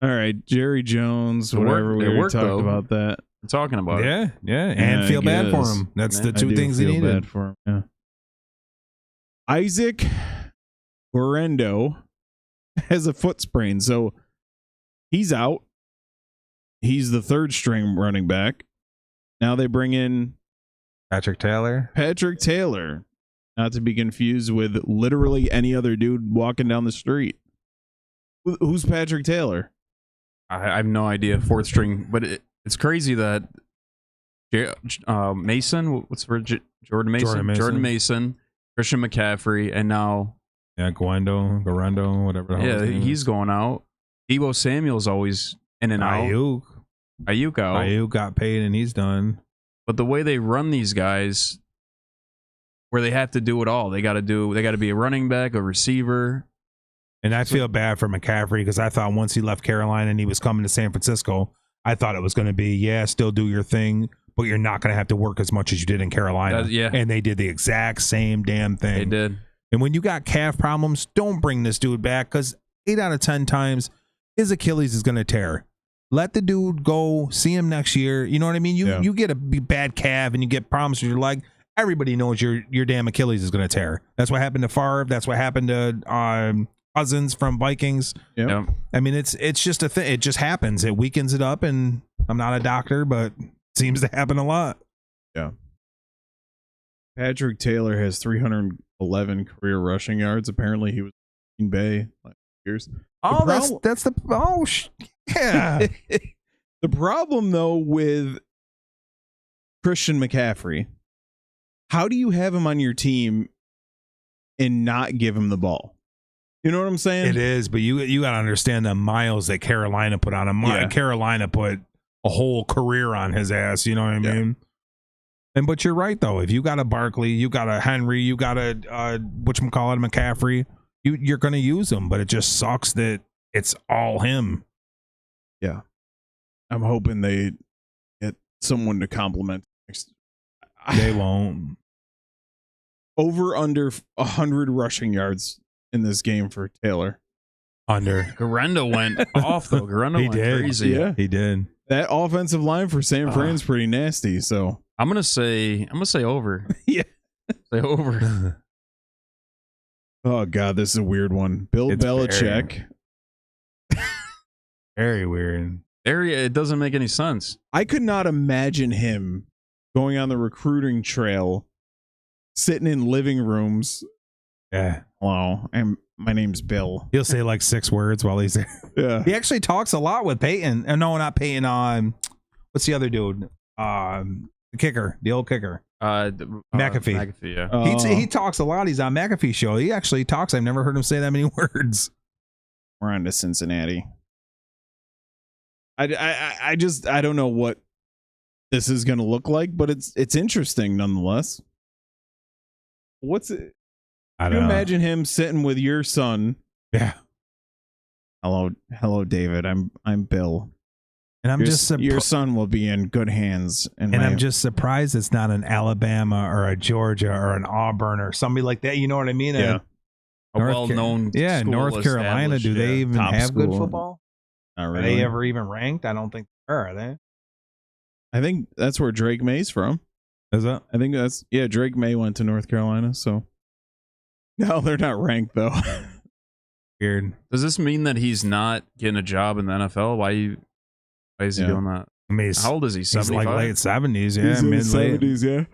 All right, Jerry Jones, whatever. We already talked about that.
We're talking about it.
Yeah. And feel bad for him. That's the two things he needed.
Bad for him. Yeah. Isaac Guerrero has a foot sprain, so he's out. He's the third string running back. Now they bring in
Patrick Taylor,
not to be confused with literally any other dude walking down the street. Who's Patrick Taylor?
I have no idea. Fourth string, but it's crazy that Mason, what's for Jordan Mason, Christian McCaffrey, and now
Guerrero, whatever.
He's going out. Deebo Samuel's always in and out. Ayuk out.
Ayuk got paid and he's done.
But the way they run these guys, where they have to do it all, they got to be a running back, a receiver.
And I feel bad for McCaffrey because I thought once he left Carolina and he was coming to San Francisco, I thought it was going to be, still do your thing, but you're not going to have to work as much as you did in Carolina. And they did the exact same damn thing.
They did.
And when you got calf problems, don't bring this dude back because 8 out of 10 times his Achilles is going to tear. Let the dude go. See him next year. You know what I mean? You get a bad calf and you get problems with your leg. Everybody knows your damn Achilles is going to tear. That's what happened to Favre. That's what happened to Cousins from Vikings.
Yep.
I mean, it's just a thing. It just happens. It weakens it up, and I'm not a doctor, but it seems to happen a lot.
Yeah. Patrick Taylor has 311 career rushing yards. Apparently, he was in Bay last years.
Yeah.
The problem, though, with Christian McCaffrey, how do you have him on your team and not give him the ball? You know what I'm saying?
It is, but you got to understand the miles that Carolina put on him.
Yeah.
Carolina put a whole career on his ass. You know what I mean? But you're right though. If you got a Barkley, you got a Henry, you got a whatchamacallit, McCaffrey, you're going to use him. But it just sucks that it's all him.
Yeah, I'm hoping they get someone to compliment.
They won't.
Over under 100 rushing yards in this game for Taylor.
Guerrero went off though. Guerrero went crazy.
Yeah,
he did.
That offensive line for San Fran's pretty nasty. So
I'm gonna say over.
Yeah,
say over.
Oh God, this is a weird one. Bill Belichick.
Very weird.
It doesn't make any sense.
I could not imagine him going on the recruiting trail, sitting in living rooms.
Yeah.
Hello, my name's Bill.
He'll say like 6 words while he's there.
Yeah.
He actually talks a lot with Peyton. No, not Peyton. What's the other dude? The kicker, the old kicker. McAfee.
Yeah.
He talks a lot. He's on McAfee's show. He actually talks. I've never heard him say that many words.
We're on to Cincinnati. I don't know what this is going to look like, but it's interesting nonetheless. What's it?
I
don't
don't
you
know.
Imagine him sitting with your son.
Yeah.
Hello, David. I'm Bill.
And I'm
your son will be in good hands.
I'm just surprised it's not an Alabama or a Georgia or an Auburn or somebody like that. You know what I mean?
Yeah.
A well-known
North Carolina. Do they even have good football?
Not really.
Are they ever even ranked? I don't think they are they?
I think that's where Drake May's from.
Is that?
I think Drake May went to North Carolina, so no, they're not ranked though.
Weird.
Does this mean that he's not getting a job in the NFL? Why is he doing that?
I mean,
how old is he? 75?
He's like late 70s, yeah.
He's in his 70s, yeah.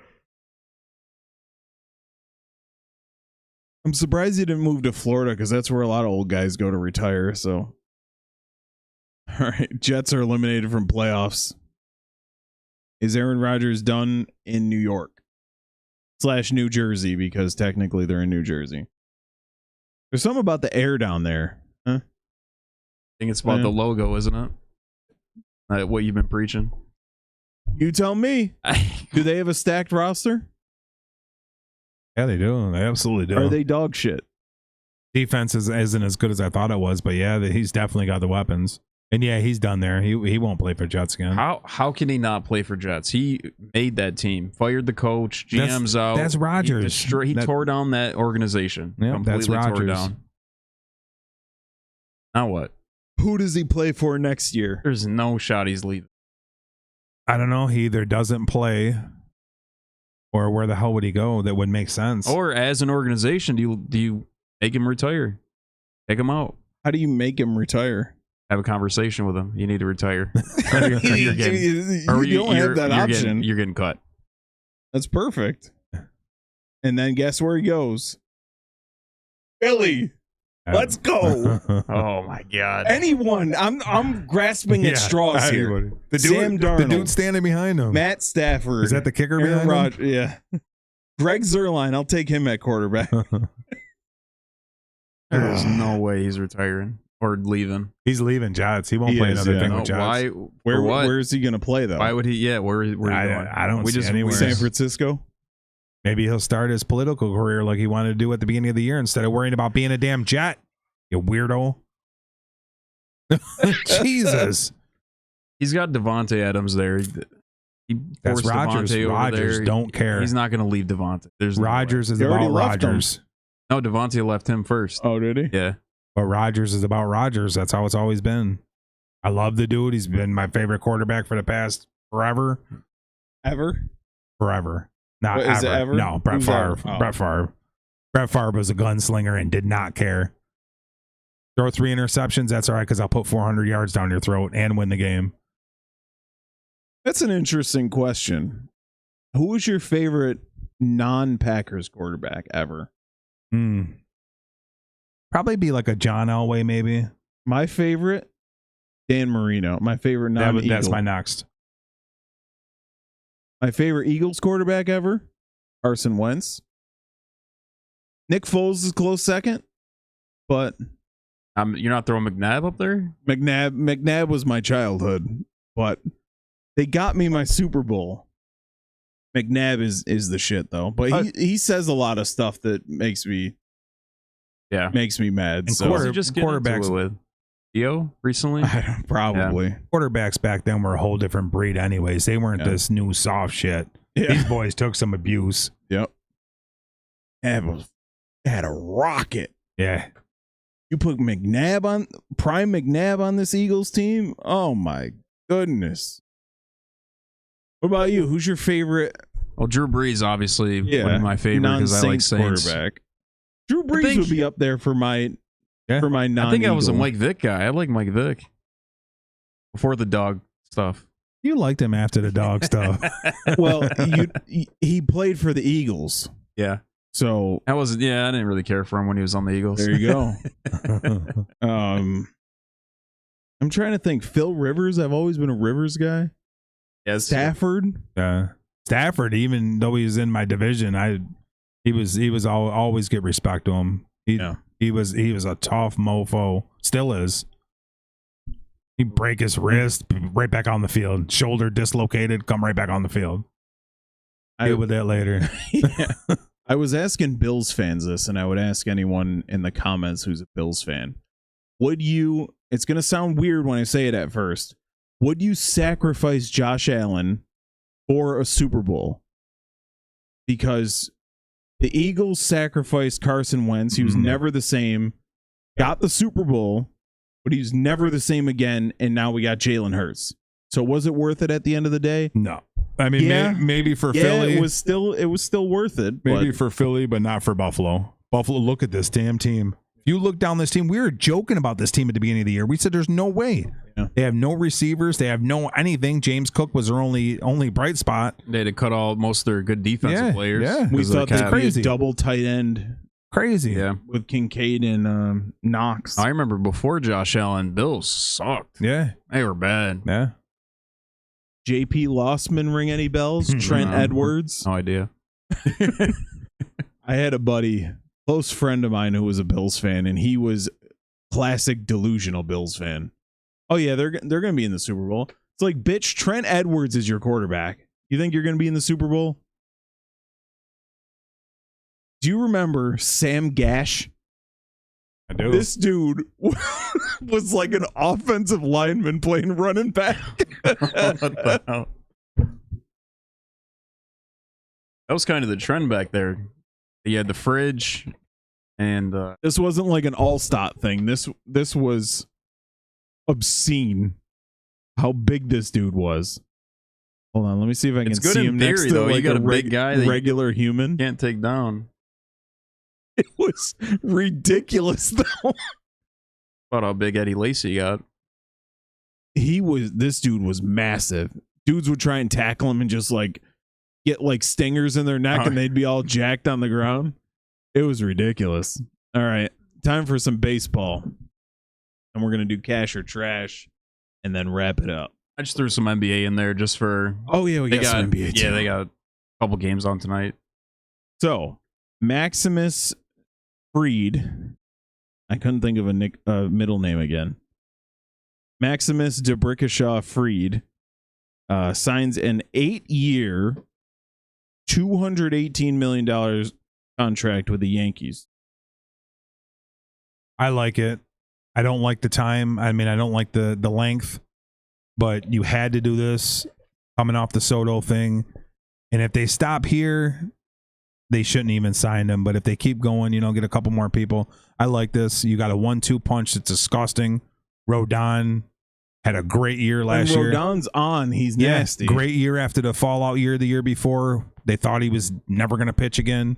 I'm surprised he didn't move to Florida because that's where a lot of old guys go to retire. So, all right, Jets are eliminated from playoffs. Is Aaron Rodgers done in New York / New Jersey, because technically they're in New Jersey? There's something about the air down there. Huh?
I think it's about the logo, isn't it? What you've been preaching.
You tell me. Do they have a stacked roster?
Yeah, they do. They absolutely do.
Are they dog shit?
Defense isn't as good as I thought it was, but yeah, he's definitely got the weapons. And yeah, he's done there. He won't play for Jets again.
How can he not play for Jets? He made that team, fired the coach, GM's out.
That's Rodgers.
He tore down that organization.
Yeah, that's Rodgers.
Tore down. Now what?
Who does he play for next year?
There's no shot he's leaving.
I don't know. He either doesn't play, or where the hell would he go? That would make sense.
Or as an organization, do you make him retire? Take him out.
How do you make him retire?
Have a conversation with him. You need to retire.
You don't have that option.
You're getting cut.
That's perfect. And then guess where he goes? Philly. Let's go.
Oh my God.
Anyone. I'm grasping at straws here. Sam Darnold.
The dude standing behind him.
Matt Stafford.
Is that the kicker behind him?
Yeah. Greg Zuerlein. I'll take him at quarterback.
There's no way he's retiring or leaving.
He's leaving Jets. He won't play another thing with Jets.
Where is he going to play though?
Why would he? Yeah, where are you going?
I don't see anywhere.
San Francisco.
Maybe he'll start his political career like he wanted to do at the beginning of the year instead of worrying about being a damn Jet. You weirdo. Jesus.
He's got Devontae Adams there.
That's Rodgers. Rodgers don't care.
He's not going to leave Devontae.
Rodgers is about Rodgers.
No, Devontae left him first.
Oh, did he?
Yeah.
But Rodgers is about Rodgers. That's how it's always been. I love the dude. He's been my favorite quarterback for the past forever. Forever. Not
what,
ever.
Is it ever.
No, Brett Favre. Oh. Brett Favre. Brett Favre was a gunslinger and did not care. Throw 3 interceptions. That's all right because I'll put 400 yards down your throat and win the game.
That's an interesting question. Who was your favorite non-Packers quarterback ever?
Probably be like a John Elway, maybe.
My favorite, Dan Marino. My favorite non-Eagle.
That's my next.
My favorite Eagles quarterback ever, Carson Wentz. Nick Foles is close second, but
you're not throwing McNabb up there?
McNabb was my childhood, but they got me my Super Bowl. McNabb is the shit though, but he says a lot of stuff that makes me mad.
And so just quarterbacks with Theo recently,
probably quarterbacks back then were a whole different breed. Anyways, they weren't this new soft shit. Yeah. These boys took some abuse.
Yep, had a rocket.
Yeah,
you put prime McNabb on this Eagles team. Oh my goodness. What about you? Who's your favorite?
Well, Drew Brees, obviously, one of my favorite because I like Saints.
Quarterback. Drew Brees would be up there for my non-Eagle.
I think I was a Mike Vick guy. I like Mike Vick before the dog stuff.
You liked him after the dog stuff.
Well, he played for the Eagles.
Yeah.
So
I didn't really care for him when he was on the Eagles.
There you go. I'm trying to think. Phil Rivers. I've always been a Rivers guy.
Yeah,
Stafford.
Stafford, even though he was in my division, he was always get respect to him. He was a tough mofo. Still is. He break his wrist, right back on the field. Shoulder dislocated, come right back on the field. Deal with that later.
Yeah. I was asking Bills fans this, and I would ask anyone in the comments who's a Bills fan. It's going to sound weird when I say it at first. Would you sacrifice Josh Allen for a Super Bowl? Because the Eagles sacrificed Carson Wentz. He was never the same. Got the Super Bowl, but he was never the same again, and now we got Jalen Hurts. So was it worth it at the end of the day?
No. I mean, maybe for Philly.
It was still worth it.
Maybe for Philly, but not for Buffalo. Buffalo, look at this damn team. If you look down this team, we were joking about this team at the beginning of the year. We said there's no way. Yeah. They have no receivers. They have no anything. James Cook was their only bright spot.
They had to cut all most of their good defensive players.
Yeah, we thought they'd crazy double tight end.
Crazy.
Yeah,
with Kincaid and Knox.
I remember before Josh Allen, Bills sucked.
Yeah,
they were bad.
Yeah.
JP Lossman ring any bells? Trent
No.
Edwards?
No idea.
I had a buddy, close friend of mine, who was a Bills fan, and he was classic delusional Bills fan. Oh yeah, they're going to be in the Super Bowl. It's like, bitch, Trent Edwards is your quarterback. You think you're going to be in the Super Bowl? Do you remember Sam Gash?
I do.
This dude was like an offensive lineman playing running back.
What the hell? That was kind of the trend back there. You had the fridge, and
This wasn't like an all-stot thing. This was obscene how big this dude was. Hold on, let me see if I can
it's good
see
in
him
theory,
next to
though.
like
You got a big guy that
regular human.
you can't take down.
It was ridiculous though.
About how big Eddie Lacy got.
This dude was massive. Dudes would try and tackle him and just like get like stingers in their neck and they'd be all jacked on the ground. It was ridiculous. All right, time for some baseball. And we're going to do cash or trash and then wrap it up.
I just threw some NBA in there just for.
Oh yeah, we got some NBA too.
Yeah, they got a couple games on tonight.
So, Maximus Freed. I couldn't think of a middle name again. Maximus DeBrickashaw Freed signs an 8-year, $218 million contract with the Yankees.
I like it. I don't like the time. I mean, I don't like the length, but you had to do this coming off the Soto thing. And if they stop here, they shouldn't even sign him. But if they keep going, get a couple more people. I like this. You got a 1-2 punch that's disgusting. Rodon had a great year last year.
Rodon's on. He's nasty.
Great year after the fallout year the year before. They thought he was never going to pitch again.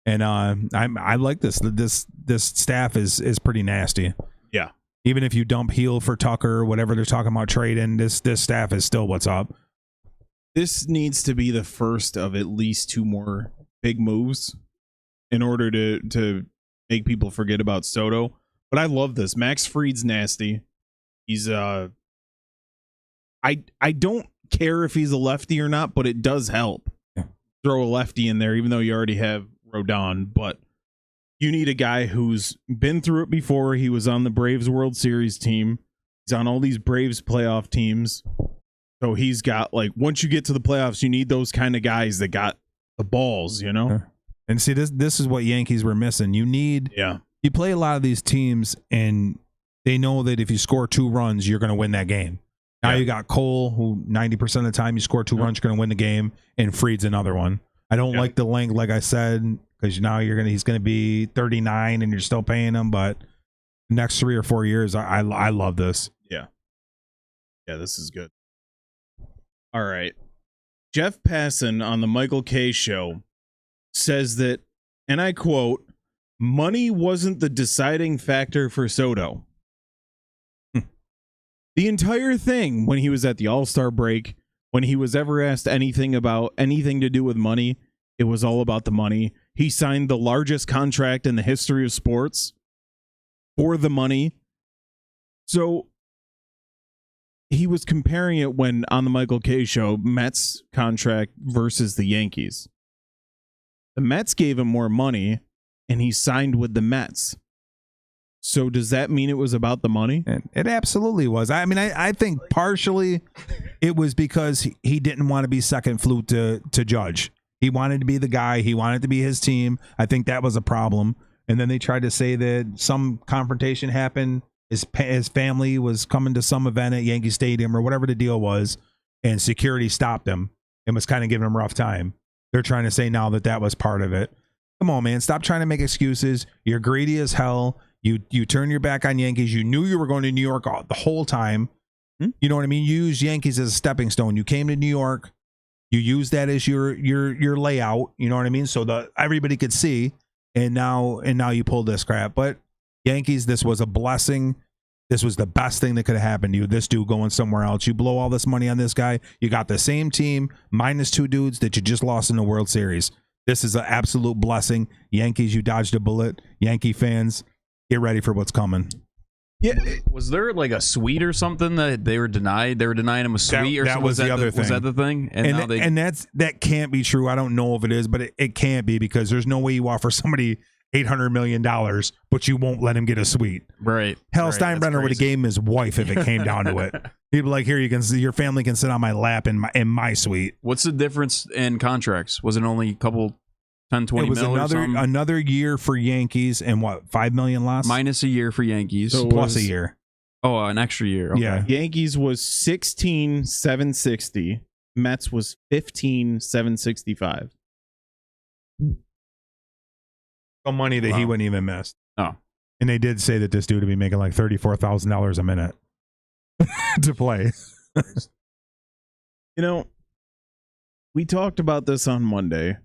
And I like this. This staff is pretty nasty.
Yeah.
Even if you dump Heel for Tucker, whatever they're talking about trading, this staff is still what's up.
This needs to be the first of at least 2 more big moves in order to make people forget about Soto. But I love this. Max Fried's nasty. He's I don't care if he's a lefty or not, but it does help.
Yeah.
Throw a lefty in there, even though you already have Rodon. But you need a guy who's been through it before. He was on the Braves World Series team. He's on all these Braves playoff teams. So he's got, like, once you get to the playoffs, you need those kind of guys that got the balls,
And see, this is what Yankees were missing. You play a lot of these teams, and they know that if you score 2 runs, you're going to win that game. Now you got Cole, who 90% of the time you score 2 runs, you're going to win the game, and Fried's another one. I don't like the length, like I said, because now he's going to be 39 and you're still paying him. But next 3 or 4 years, I love this.
Yeah, this is good. All right, Jeff Passan on the Michael Kay show says that, and I quote, "Money wasn't the deciding factor for Soto." The entire thing, when he was at the All-Star break, when he was ever asked anything about anything to do with money, it was all about the money. He signed the largest contract in the history of sports for the money. So he was comparing it when on the Michael Kay show, Mets contract versus the Yankees. The Mets gave him more money and he signed with the Mets. So does that mean it was about the money?
It absolutely was. I mean, I think partially it was because he didn't want to be second flute to Judge. He wanted to be the guy. He wanted to be his team. I think that was a problem. And then they tried to say that some confrontation happened. His family was coming to some event at Yankee Stadium or whatever the deal was, and security stopped him and was kind of giving him a rough time. They're trying to say now that was part of it. Come on, man. Stop trying to make excuses. You're greedy as hell. You turn your back on Yankees. You knew you were going to New York the whole time. You know what I mean? You used Yankees as a stepping stone. You came to New York. You used that as your layout. You know what I mean? So everybody could see. And now you pull this crap. But Yankees, this was a blessing. This was the best thing that could have happened to you. This dude going somewhere else. You blow all this money on this guy. You got the same team minus 2 dudes that you just lost in the World Series. This is an absolute blessing. Yankees, you dodged a bullet. Yankee fans, get ready for what's coming.
Yeah,
Was there like a suite or something that they were denied? They were denying him a suite, or
that
something?
was the other thing.
Was that the thing?
And that can't be true. I don't know if it is, but it can't be, because there's no way you offer somebody $800 million, but you won't let him get a suite.
Right.
Hell,
right,
Steinbrenner would have gave him his wife if it came down to it. He'd be like, "Here, your family can sit on my lap in my suite."
What's the difference in contracts? Was it only a couple 10, 20
It was
mil or something?
another year for Yankees and what, $5 million less?
Minus a year for Yankees.
So
Plus a year.
Oh, an extra year. Okay.
Yeah.
Yankees was 16,760. Mets was 15,765.
The money that he wouldn't even miss.
Oh.
And they did say that this dude would be making like $34,000 a minute to play.
You know, we talked about this on Monday,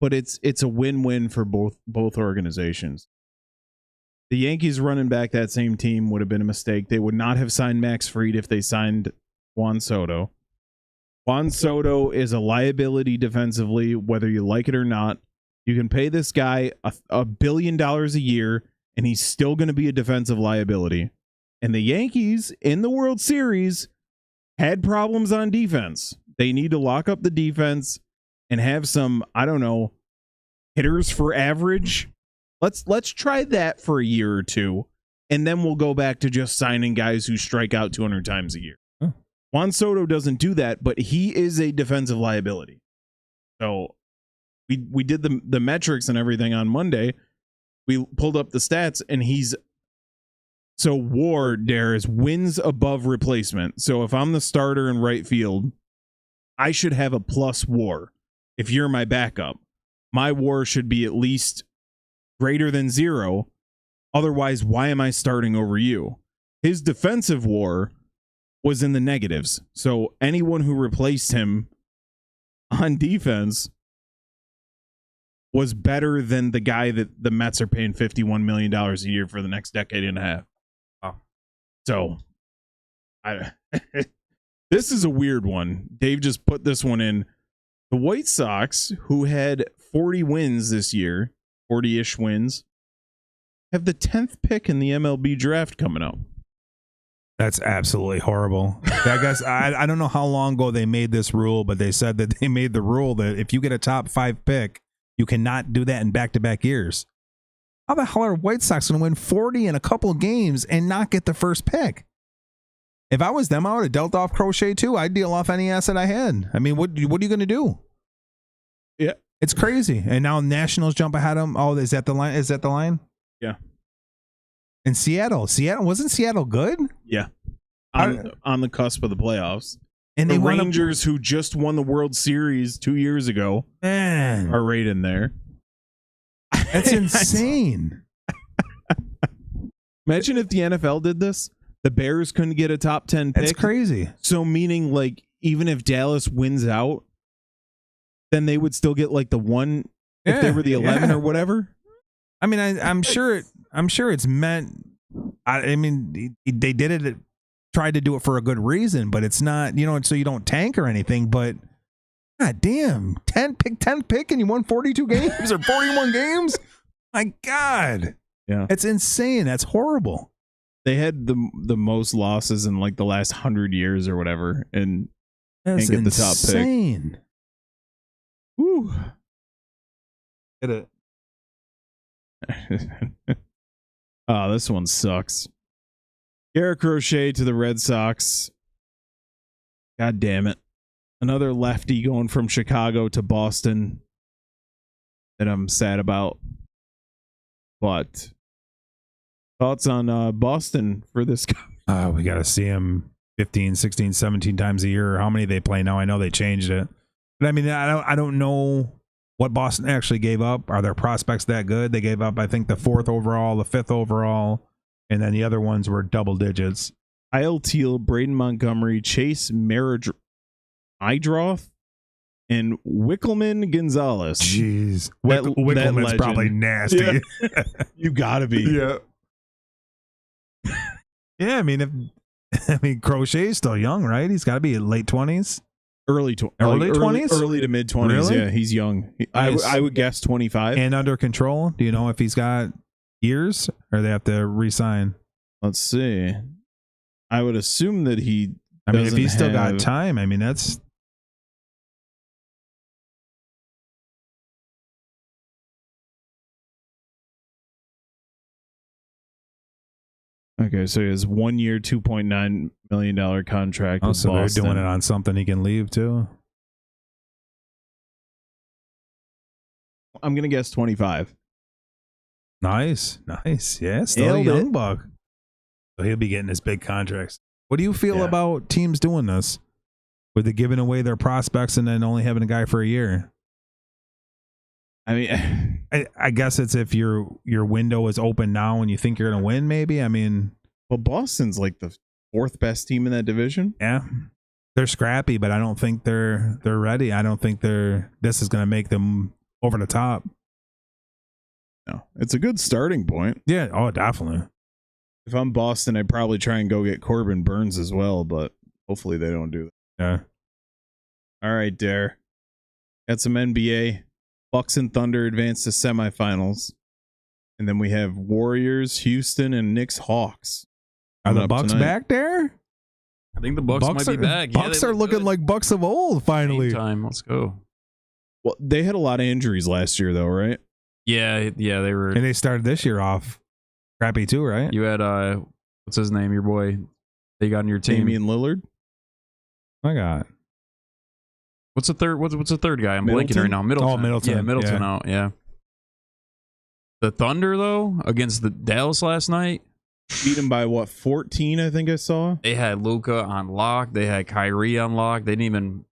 but it's a win-win for both organizations. The Yankees running back that same team would have been a mistake. They would not have signed Max Fried if they signed Juan Soto. Juan Soto is a liability defensively, whether you like it or not. You can pay this guy $1 billion a year, and he's still going to be a defensive liability. And the Yankees in the World Series had problems on defense. They need to lock up the defense and have some, I don't know, hitters for average. Let's try that for a year or two, and then we'll go back to just signing guys who strike out 200 times a year.
Huh.
Juan Soto doesn't do that, but he is a defensive liability. So we did the metrics and everything on Monday. We pulled up the stats, and WAR, is wins above replacement. So if I'm the starter in right field, I should have a plus WAR. If you're my backup, my WAR should be at least greater than 0. Otherwise, why am I starting over you? His defensive WAR was in the negatives. So anyone who replaced him on defense was better than the guy that the Mets are paying $51 million a year for the next decade and a half.
Wow.
So this is a weird one. Dave just put this one in. The White Sox, who had 40 wins this year, 40-ish wins, have the 10th pick in the MLB draft coming up.
That's absolutely horrible. I guess I don't know how long ago they made this rule, but they said that they made the rule that if you get a top 5 pick, you cannot do that in back-to-back years. How the hell are White Sox going to win 40 in a couple of games and not get the first pick? If I was them, I would have dealt off Crochet too. I'd deal off any asset I had. I mean, what are you going to do?
Yeah.
It's crazy. And now Nationals jump ahead of them. Oh, is that the line? Is that the line?
Yeah.
And Seattle, wasn't Seattle good?
Yeah. On the cusp of the playoffs.
And
the Rangers, who just won the World Series 2 years ago,
man,
are right in there.
That's insane.
Imagine if the NFL did this. The Bears couldn't get a top 10 pick.
That's crazy.
So meaning, like, even if Dallas wins out, then they would still get like the 1 if they were the 11 or whatever.
I mean, I'm sure it's meant. I mean, they did it, tried to do it for a good reason, but it's not, so you don't tank or anything. But god damn, 10 pick, and you won 42 games or 41 games. My God,
yeah,
it's insane. That's horrible.
They had the most losses in like the last 100 years or whatever, and
that's
can't get the top pick.
Insane.
Woo.
Get it.
Oh, this one sucks. Garrett Crochet to the Red Sox. God damn it. Another lefty going from Chicago to Boston that I'm sad about. But thoughts on Boston for this guy?
We got to see him 15, 16, 17 times a year. How many they play now? I know they changed it. But I mean, I don't know what Boston actually gave up. Are their prospects that good? They gave up, I think, the 4th overall, the 5th overall, and then the other ones were double digits.
Kyle Teal, Braden Montgomery, Chase Idroth, and Wickelman Gonzalez.
Jeez.
That
Wickelman's
legend.
probably nasty.
Yeah. You gotta be.
Yeah. Yeah, I mean, Crochet's still young, right? He's got to be in late 20s.
Early 20s? Early to mid 20s.
Really?
Yeah, he's young. I would guess 25.
And under control. Do you know if he's got years or they have to re-sign?
Let's see. I would assume that he.
I mean, if he's still got
have-
time, I mean, that's.
Okay, so he has 1 year, $2.9 million contract.
Oh,
with
so
Boston.
they're doing it on something he can leave too.
I'm gonna guess 25.
Nice. Yeah, still
Nailed
a young
it.
buck. So he'll be getting his big contracts. What do you feel
Yeah.
about teams doing this? With they giving away their prospects and then only having a guy for a year?
I mean,
I guess it's if your window is open now and you think you're gonna win, maybe. I mean,
well, Boston's like the 4th best team in that division.
yeah. They're scrappy, but I don't think they're ready. I don't think this is gonna make them over the top.
No, it's a good starting point.
Yeah, oh definitely.
If I'm Boston, I'd probably try and go get Corbin Burns as well, but hopefully they don't do that.
Yeah.
All right, Dare. Got some NBA. Bucks and Thunder advance to semifinals. And then we have Warriors, Houston, and Knicks Hawks.
Are the
Coming up
Bucks
tonight.
back there?
I think the Bucks might be back.
Bucks
they
are
look
looking
good.
like Bucks of old finally.
Game time. Let's go.
Well, they had a lot of injuries last year, though, right?
Yeah, they were.
And they started this year off crappy too, right?
You had what's his name? Your boy. They got on your team.
Damian Lillard.
My God.
What's the third? What's the third guy? I'm blanking
Middleton?
right now. Middleton.
Oh, Middleton.
Yeah, Middleton
Yeah.
out. Yeah. The Thunder though against the Dallas last night.
Beat him by what, 14? I think I saw.
They had Luka on lock. They had Kyrie on lock. They didn't even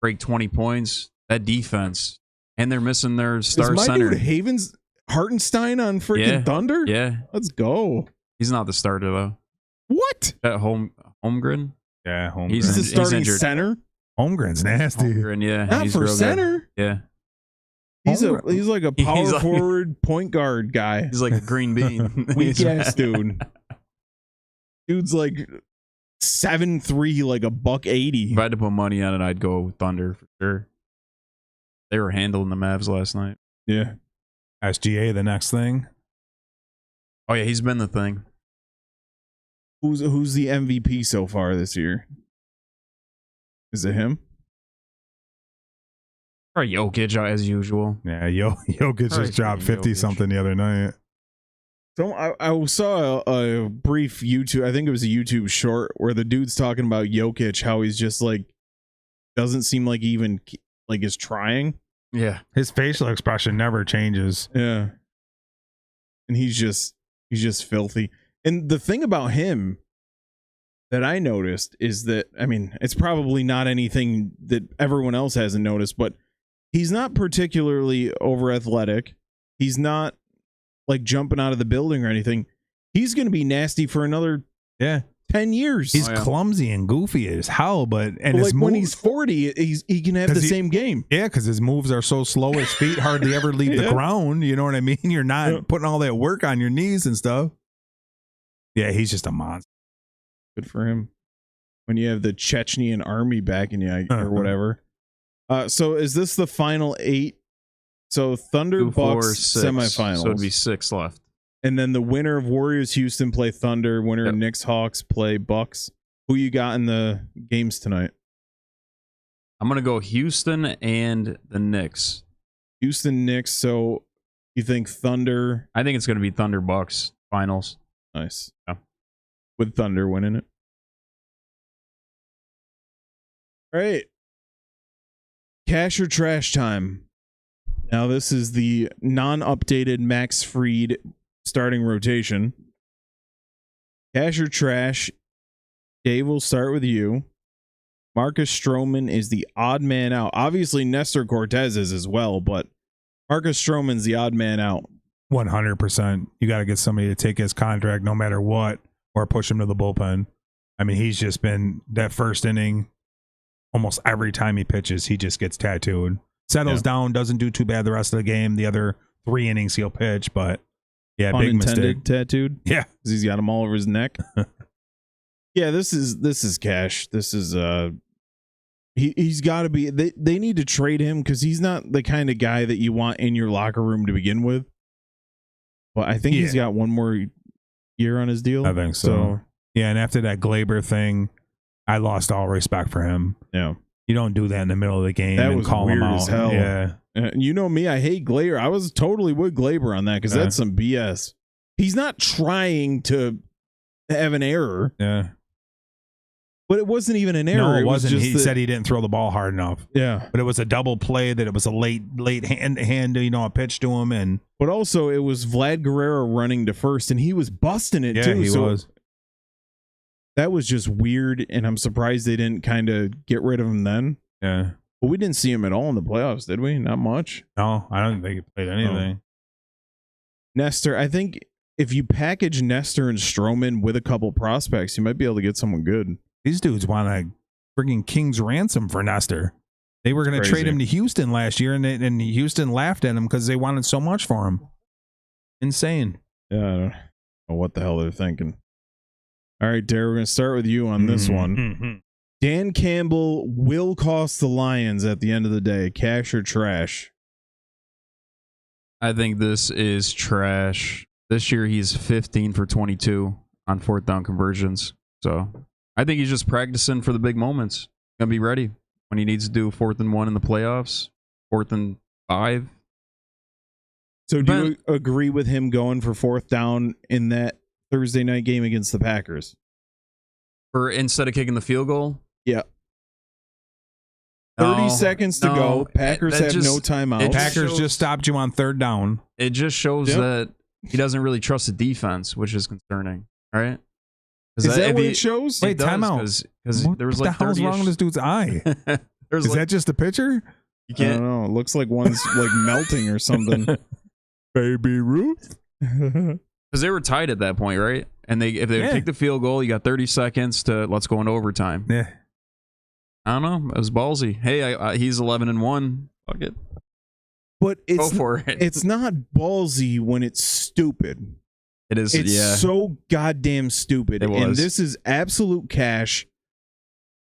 break 20 points. That defense, and they're missing their star
Is my
center.
dude Havens Hartenstein on freaking
Yeah.
Thunder?
Yeah,
Let's go.
he's not the starter though.
What?
At Holmgren.
Yeah, Holmgren.
He's
He's the
He's
starting
injured.
center?
Holmgren's nasty.
Holmgren, yeah,
Not
he's
for
real good.
center.
Yeah,
He's
Holmgren-
like a power
He's like-
forward point guard guy.
he's like a green bean.
Weak ass dude. Dude's like 7'3", like a $180.
If I had to put money on it, I'd go Thunder for sure. They were handling the Mavs last night.
Yeah.
SGA, the next thing.
Oh yeah, he's been the thing.
Who's the MVP so far this year? Is it him?
Or Jokic as usual.
Yeah, Jokic
All right,
just dropped
freaking
50
Jokic.
something the other night.
So I saw a brief YouTube, I think it was a YouTube short where the dude's talking about Jokic, how he's just like doesn't seem like he even like is trying.
Yeah,
His facial expression never changes.
Yeah. And he's just filthy. And the thing about him that I noticed is that, I mean, it's probably not anything that everyone else hasn't noticed, but he's not particularly over athletic. He's not like jumping out of the building or anything. He's going to be nasty for another
Yeah.
10 years.
He's
Oh, yeah.
clumsy and goofy as hell, but
But
his
like when
moves,
he's 40, he can have the
'Cause he-
same game.
yeah, because his moves are so slow. His feet hardly ever leave the
Yeah.
ground. You know what I mean? You're not
Yeah.
putting all that work on your knees and stuff. Yeah, he's just a monster.
Good for him. When you have the Chechnyan army backing you or whatever. So is this the final 8? So Thunder
2, 4,
Bucks
6.
semifinals.
So it'd be 6 left.
And then the winner of Warriors Houston play Thunder, winner
Yep.
of Knicks Hawks play Bucks. Who you got in the games tonight?
I'm gonna go Houston and the Knicks.
Houston Knicks. So you think Thunder?
I think it's gonna be Thunder Bucks finals.
Nice.
Yeah.
With Thunder winning it. All right. Cash or trash time. Now this is the non-updated Max Fried starting rotation. Cash or trash. Dave, will start with you. Marcus Stroman is the odd man out. Obviously, Nestor Cortez is as well, but Marcus Stroman's the odd man out.
100%. You got to get somebody to take his contract no matter what, or push him to the bullpen. I mean, he's just been that first inning. Almost every time he pitches, he just gets tattooed. Settles down, doesn't do too bad the rest of the game. The other 3 innings he'll pitch, but yeah, big mistake.
Unintended tattooed.
Yeah,
'Cause he's got them all over his neck. Yeah, this is cash. This is he's got to be. They need to trade him because he's not the kind of guy that you want in your locker room to begin with. But I think he's got one more year on his deal.
I think so. Yeah, and after that Glaber thing, I lost all respect for him.
Yeah.
You don't do that in the middle of the game
That
and
was
call
weird
him out.
as hell.
Yeah.
You know me, I hate Glaber. I was totally with Glaber on that because that's some BS. He's not trying to have an error.
Yeah.
But it wasn't even an error.
No, it wasn't.
Was
He said he didn't throw the ball hard enough.
Yeah.
But it was a double play that it was a late hand, a pitch to him. And
But also, it was Vlad Guerrero running to first, and he was busting it, too.
he was.
That was just weird, and I'm surprised they didn't kind of get rid of him then.
Yeah.
But we didn't see him at all in the playoffs, did we? Not much.
No, I don't think he played anything.
Nestor, I think if you package Nestor and Stroman with a couple prospects, you might be able to get someone good.
These dudes want a friggin' king's ransom for Nestor. They were going to trade him to Houston last year, and Houston laughed at him because they wanted so much for him. Insane.
Yeah, I don't know what the hell they're thinking. All right, Derek, we're going to start with you on this one.
Mm-hmm.
Dan Campbell will cost the Lions at the end of the day. Cash or trash?
I think this is trash. This year he's 15 for 22 on fourth down conversions. So I think he's just practicing for the big moments. Gonna be ready when he needs to do 4th and 1 in the playoffs, 4th and 5.
So do you agree with him going for 4th down in that Thursday night game against the Packers?
For instead of kicking the field goal?
Yeah. 30 seconds to go. Packers have no timeouts.
Packers just stopped you on 3rd down.
It just shows that he doesn't really trust the defense, which is concerning. All right?
Is that what it shows?
Wait, timeout.
Because there was like 30-ish.
What the hell's wrong with this dude's eye? Is that just a picture?
You can't.
I don't know. It looks like one's like melting or something.
Baby Ruth?
Because they were tied at that point, right? And if they kick the field goal, you got 30 seconds to let's go into overtime.
Yeah.
I don't know. It was ballsy. Hey, he's 11-1. Fuck it.
But
go for it.
It's not ballsy when it's stupid.
It is.
It's so goddamn stupid.
It was.
And this is absolute cash.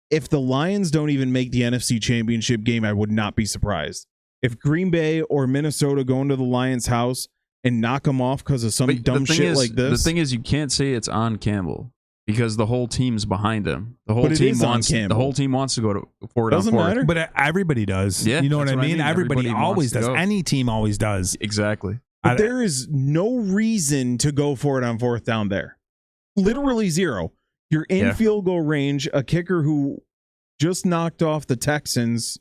If the Lions don't even make the NFC Championship game, I would not be surprised. If Green Bay or Minnesota go into the Lions' house and knock them off because of some dumb shit like this.
The thing is, you can't say it's on Campbell because the whole team's behind him. The whole team wants to go for it.
Doesn't matter.
But everybody does.
Yeah,
you know what I mean? Everybody always does. Any team always does.
Exactly.
But there is no reason to go for it on 4th down there. Literally zero. You're in field goal range. A kicker who just knocked off the Texans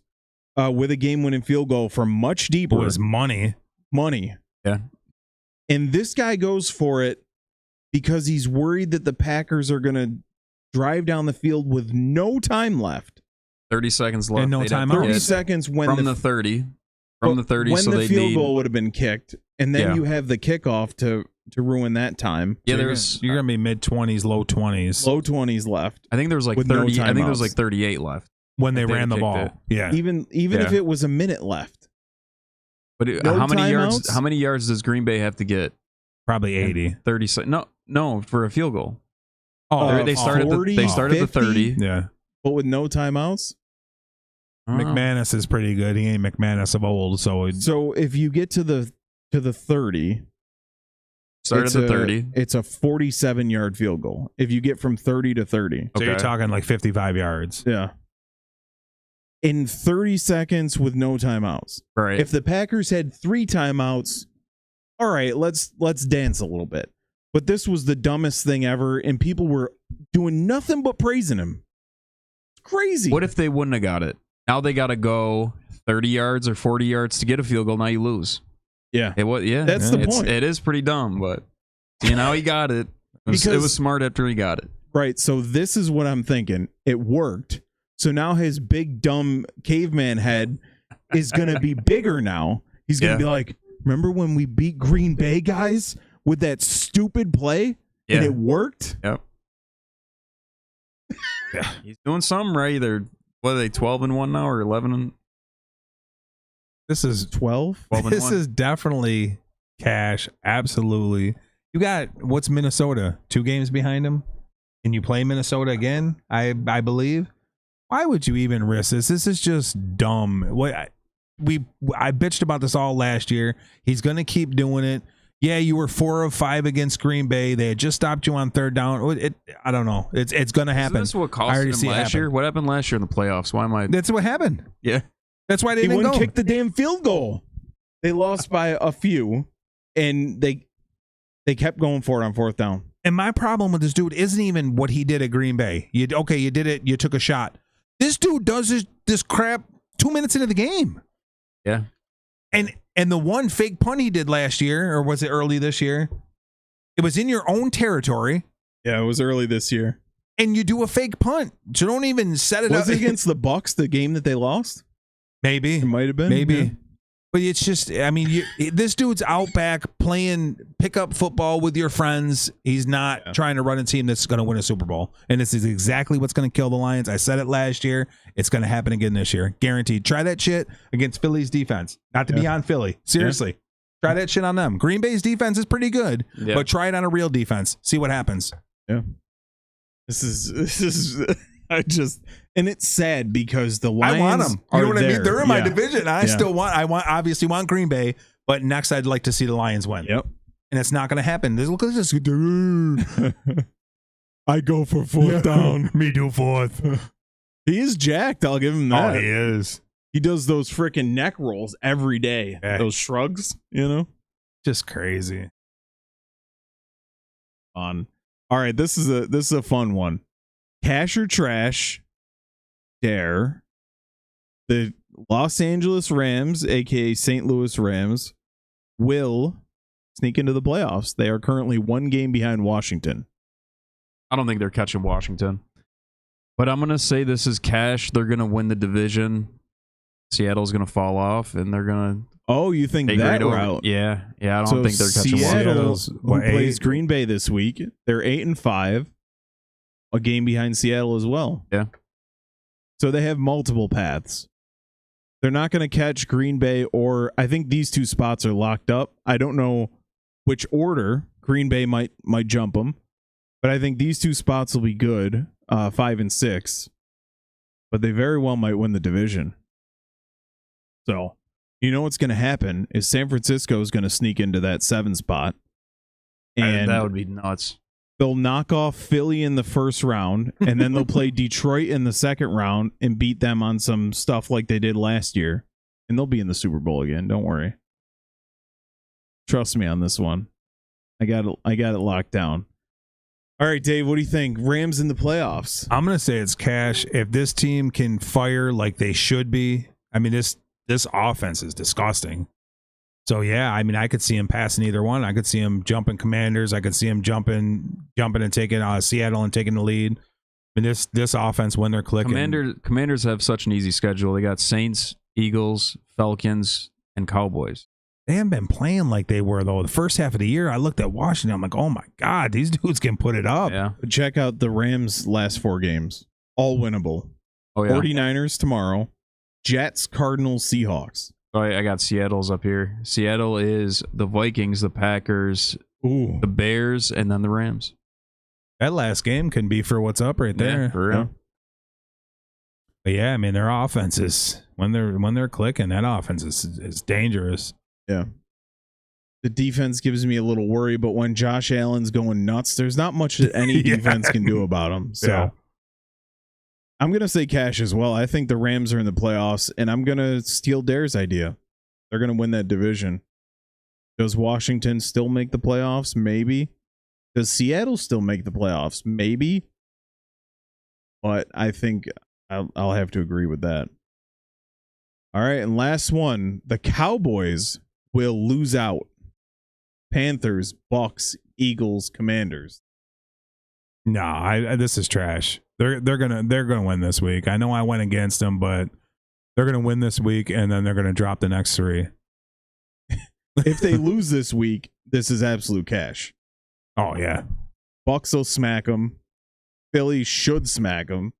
with a game-winning field goal from much deeper.
It was money.
Yeah.
And this guy goes for it because he's worried that the Packers are going to drive down the field with no time left.
30 seconds left.
And no timeout.
30 seconds
from the 30. From the 30,
when
so
the field goal would have been kicked, and then you have the kickoff to ruin that time.
Yeah,
so you're gonna be mid-20s, low 20s.
Low 20s left.
I think there was like 30. I think there was like 38 left
when they ran the ball. Yeah,
even if it was a minute left.
But how many yards? How many yards does Green Bay have to get?
Probably 80.
30. No, for a field goal.
Oh,
they started
40,
the 30.
Yeah,
but with no timeouts.
McManus is pretty good. He ain't McManus of old,
so if you get to the 30,
start at the 30.
It's a 47-yard field goal. If you get from 30 to 30,
so you're talking like 55 yards.
Yeah, in 30 seconds with no timeouts.
Right.
If the Packers had 3 timeouts, all right, let's dance a little bit. But this was the dumbest thing ever, and people were doing nothing but praising him. It's crazy.
What if they wouldn't have got it? Now they got to go 30 yards or 40 yards to get a field goal. Now you lose.
Yeah.
That's
the point.
It is pretty dumb, but how he got it. It was smart after he got it.
Right. So this is what I'm thinking. It worked. So now his big, dumb caveman head is going to be bigger now. He's going to be like, remember when we beat Green Bay, guys, with that stupid play? Yeah. And it worked?
Yep. Yeah. He's doing something right. What are they, 12-1 now or 11?
This is
12.
This is definitely cash. Absolutely. You got, what's Minnesota? 2 games behind them? Can you play Minnesota again? I believe. Why would you even risk this? This is just dumb. I bitched about this all last year. He's going to keep doing it. Yeah, you were 4 of 5 against Green Bay. They had just stopped you on third down. I don't know. It's going to happen.
Isn't this what cost them last year? What happened last year in the playoffs? Why am I?
That's what happened.
Yeah.
That's why they didn't
wouldn't
go.
kick the damn field goal. They lost by a few, and they kept going for it on fourth down.
And my problem with this dude isn't even what he did at Green Bay. You did it. You took a shot. This dude does this crap 2 minutes into the game.
Yeah.
And the one fake punt he did last year, or was it early this year? It was in your own territory.
Yeah, it was early this year.
And you do a fake punt. So don't even set it up.
Was it against the Bucs, the game that they lost?
Maybe.
It might have been.
Maybe.
Yeah.
But it's just, I mean, this dude's out back playing pickup football with your friends. He's not trying to run a team that's going to win a Super Bowl. And this is exactly what's going to kill the Lions. I said it last year. It's going to happen again this year. Guaranteed. Try that shit against Philly's defense. Not to be on Philly. Seriously. Try that shit on them. Green Bay's defense is pretty good, but try it on a real defense. See what happens.
Yeah. This is and it's sad because the Lions
I want them. You know what I mean? They're in my division. I obviously want Green Bay, but next I'd like to see the Lions win.
Yep.
And it's not going to happen. Look at this.
I go for fourth down.
Me do fourth.
He is jacked. I'll give him that.
Oh, he is.
He does those freaking neck rolls every day.
Yeah.
Those shrugs,
Just crazy.
All right, this is a fun one. Cash or trash dare. The Los Angeles Rams, aka St. Louis Rams, will sneak into the playoffs. They are currently 1 game behind Washington.
I don't think they're catching Washington. But I'm going to say this is cash. They're going to win the division. Seattle's going to fall off, and they're going to...
Oh, you think that route?
Yeah, I don't think they're catching
Seattle,
Washington.
who plays Green Bay this week, they're 8-5, a game behind Seattle as well.
Yeah.
So they have multiple paths. They're not going to catch Green Bay, or I think these two spots are locked up. I don't know which order Green Bay might jump them, but I think these two spots will be good, 5 and 6. But they very well might win the division. So, you know what's going to happen is San Francisco is going to sneak into that 7 spot, and
that would be nuts.
They'll knock off Philly in the first round, and then they'll play Detroit in the second round and beat them on some stuff like they did last year, and they'll be in the Super Bowl again. Don't worry. Trust me on this one. I got it locked down. All right, Dave, what do you think? Rams in the playoffs.
I'm going to say it's cash. If this team can fire like they should be, I mean, this offense is disgusting. So, yeah, I mean, I could see him passing either one. I could see him jumping Commanders. I could see him jumping and taking Seattle and taking the lead. I mean, this offense, when they're clicking.
Commanders have such an easy schedule. They got Saints, Eagles, Falcons, and Cowboys.
They haven't been playing like they were, though. The first half of the year, I looked at Washington. I'm like, oh, my God, these dudes can put it up.
Yeah.
Check out the Rams' last 4 games. All winnable.
Oh, yeah.
49ers tomorrow. Jets, Cardinals, Seahawks.
Oh, I got Seattle's up here. Seattle is the Vikings, the Packers, the Bears, and then the Rams.
That last game can be for what's up right there.
Yeah, for real.
But yeah, I mean, their offense is when they're clicking, that offense is dangerous.
Yeah. The defense gives me a little worry, but when Josh Allen's going nuts, there's not much that any defense can do about him. So I'm going to say cash as well. I think the Rams are in the playoffs, and I'm going to steal Dare's idea. They're going to win that division. Does Washington still make the playoffs? Maybe. Does Seattle still make the playoffs? Maybe. But I think I'll have to agree with that. All right, and last one. The Cowboys will lose out. Panthers, Bucks, Eagles, Commanders.
No, this is trash. They're gonna win this week. I know I went against them, but they're gonna win this week, and then they're gonna drop the next 3.
If they lose this week, this is absolute cash.
Oh yeah,
Bucks will smack them. Philly should smack them,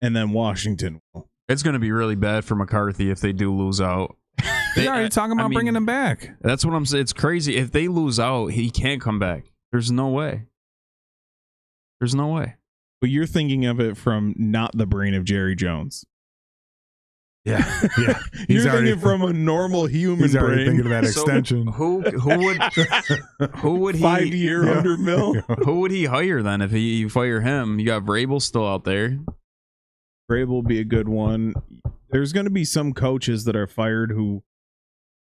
and then Washington will.
It's going to be really bad for McCarthy if they do lose out.
They're already talking about bringing him back.
That's what I'm saying. It's crazy. If they lose out, he can't come back. There's no way. There's no way.
But you're thinking of it from not the brain of Jerry Jones.
Yeah, yeah.
You're thinking from a normal human
He's already
brain.
thinking of that
So,
extension.
who would he
5-year, $100 million.
who would he hire then if you fire him? You got Vrabel still out there.
Vrabel will be a good one. There's going to be some coaches that are fired who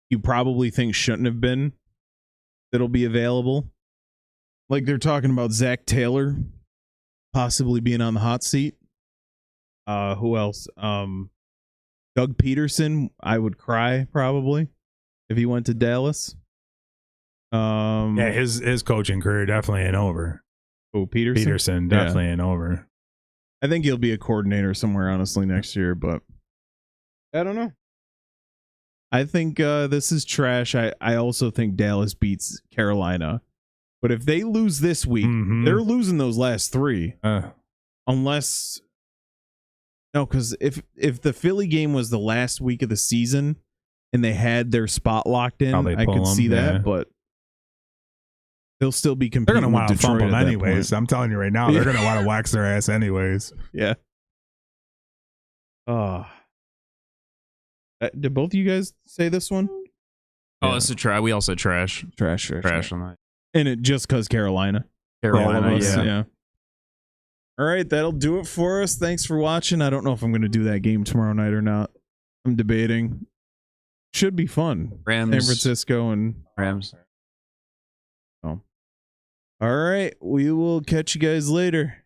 you probably think shouldn't have been that'll be available. Like they're talking about Zach Taylor possibly being on the hot seat. Who else? Doug Peterson, I would cry probably if he went to Dallas.
Yeah, his coaching career definitely ain't over.
Oh, Peterson
definitely ain't over.
I think he'll be a coordinator somewhere, honestly, next year, but I don't know. I think this is trash. I also think Dallas beats Carolina. But if they lose this week, they're losing those last 3. Unless... No, because if the Philly game was the last week of the season and they had their spot locked in, I could see that, but they'll still be competing.
They're going to want to
Detroit
fumble
at that
anyways.
point.
I'm telling you right now, they're going to want to wax their ass anyways.
Yeah. Did both of you guys say this one?
Oh, it's a try. We all said trash.
Trash
On that.
And it just because Carolina.
Carolina,
yeah. All right, that'll do it for us. Thanks for watching. I don't know if I'm going to do that game tomorrow night or not. I'm debating. Should be fun.
Rams.
San Francisco and
Rams.
Oh. All right, we will catch you guys later.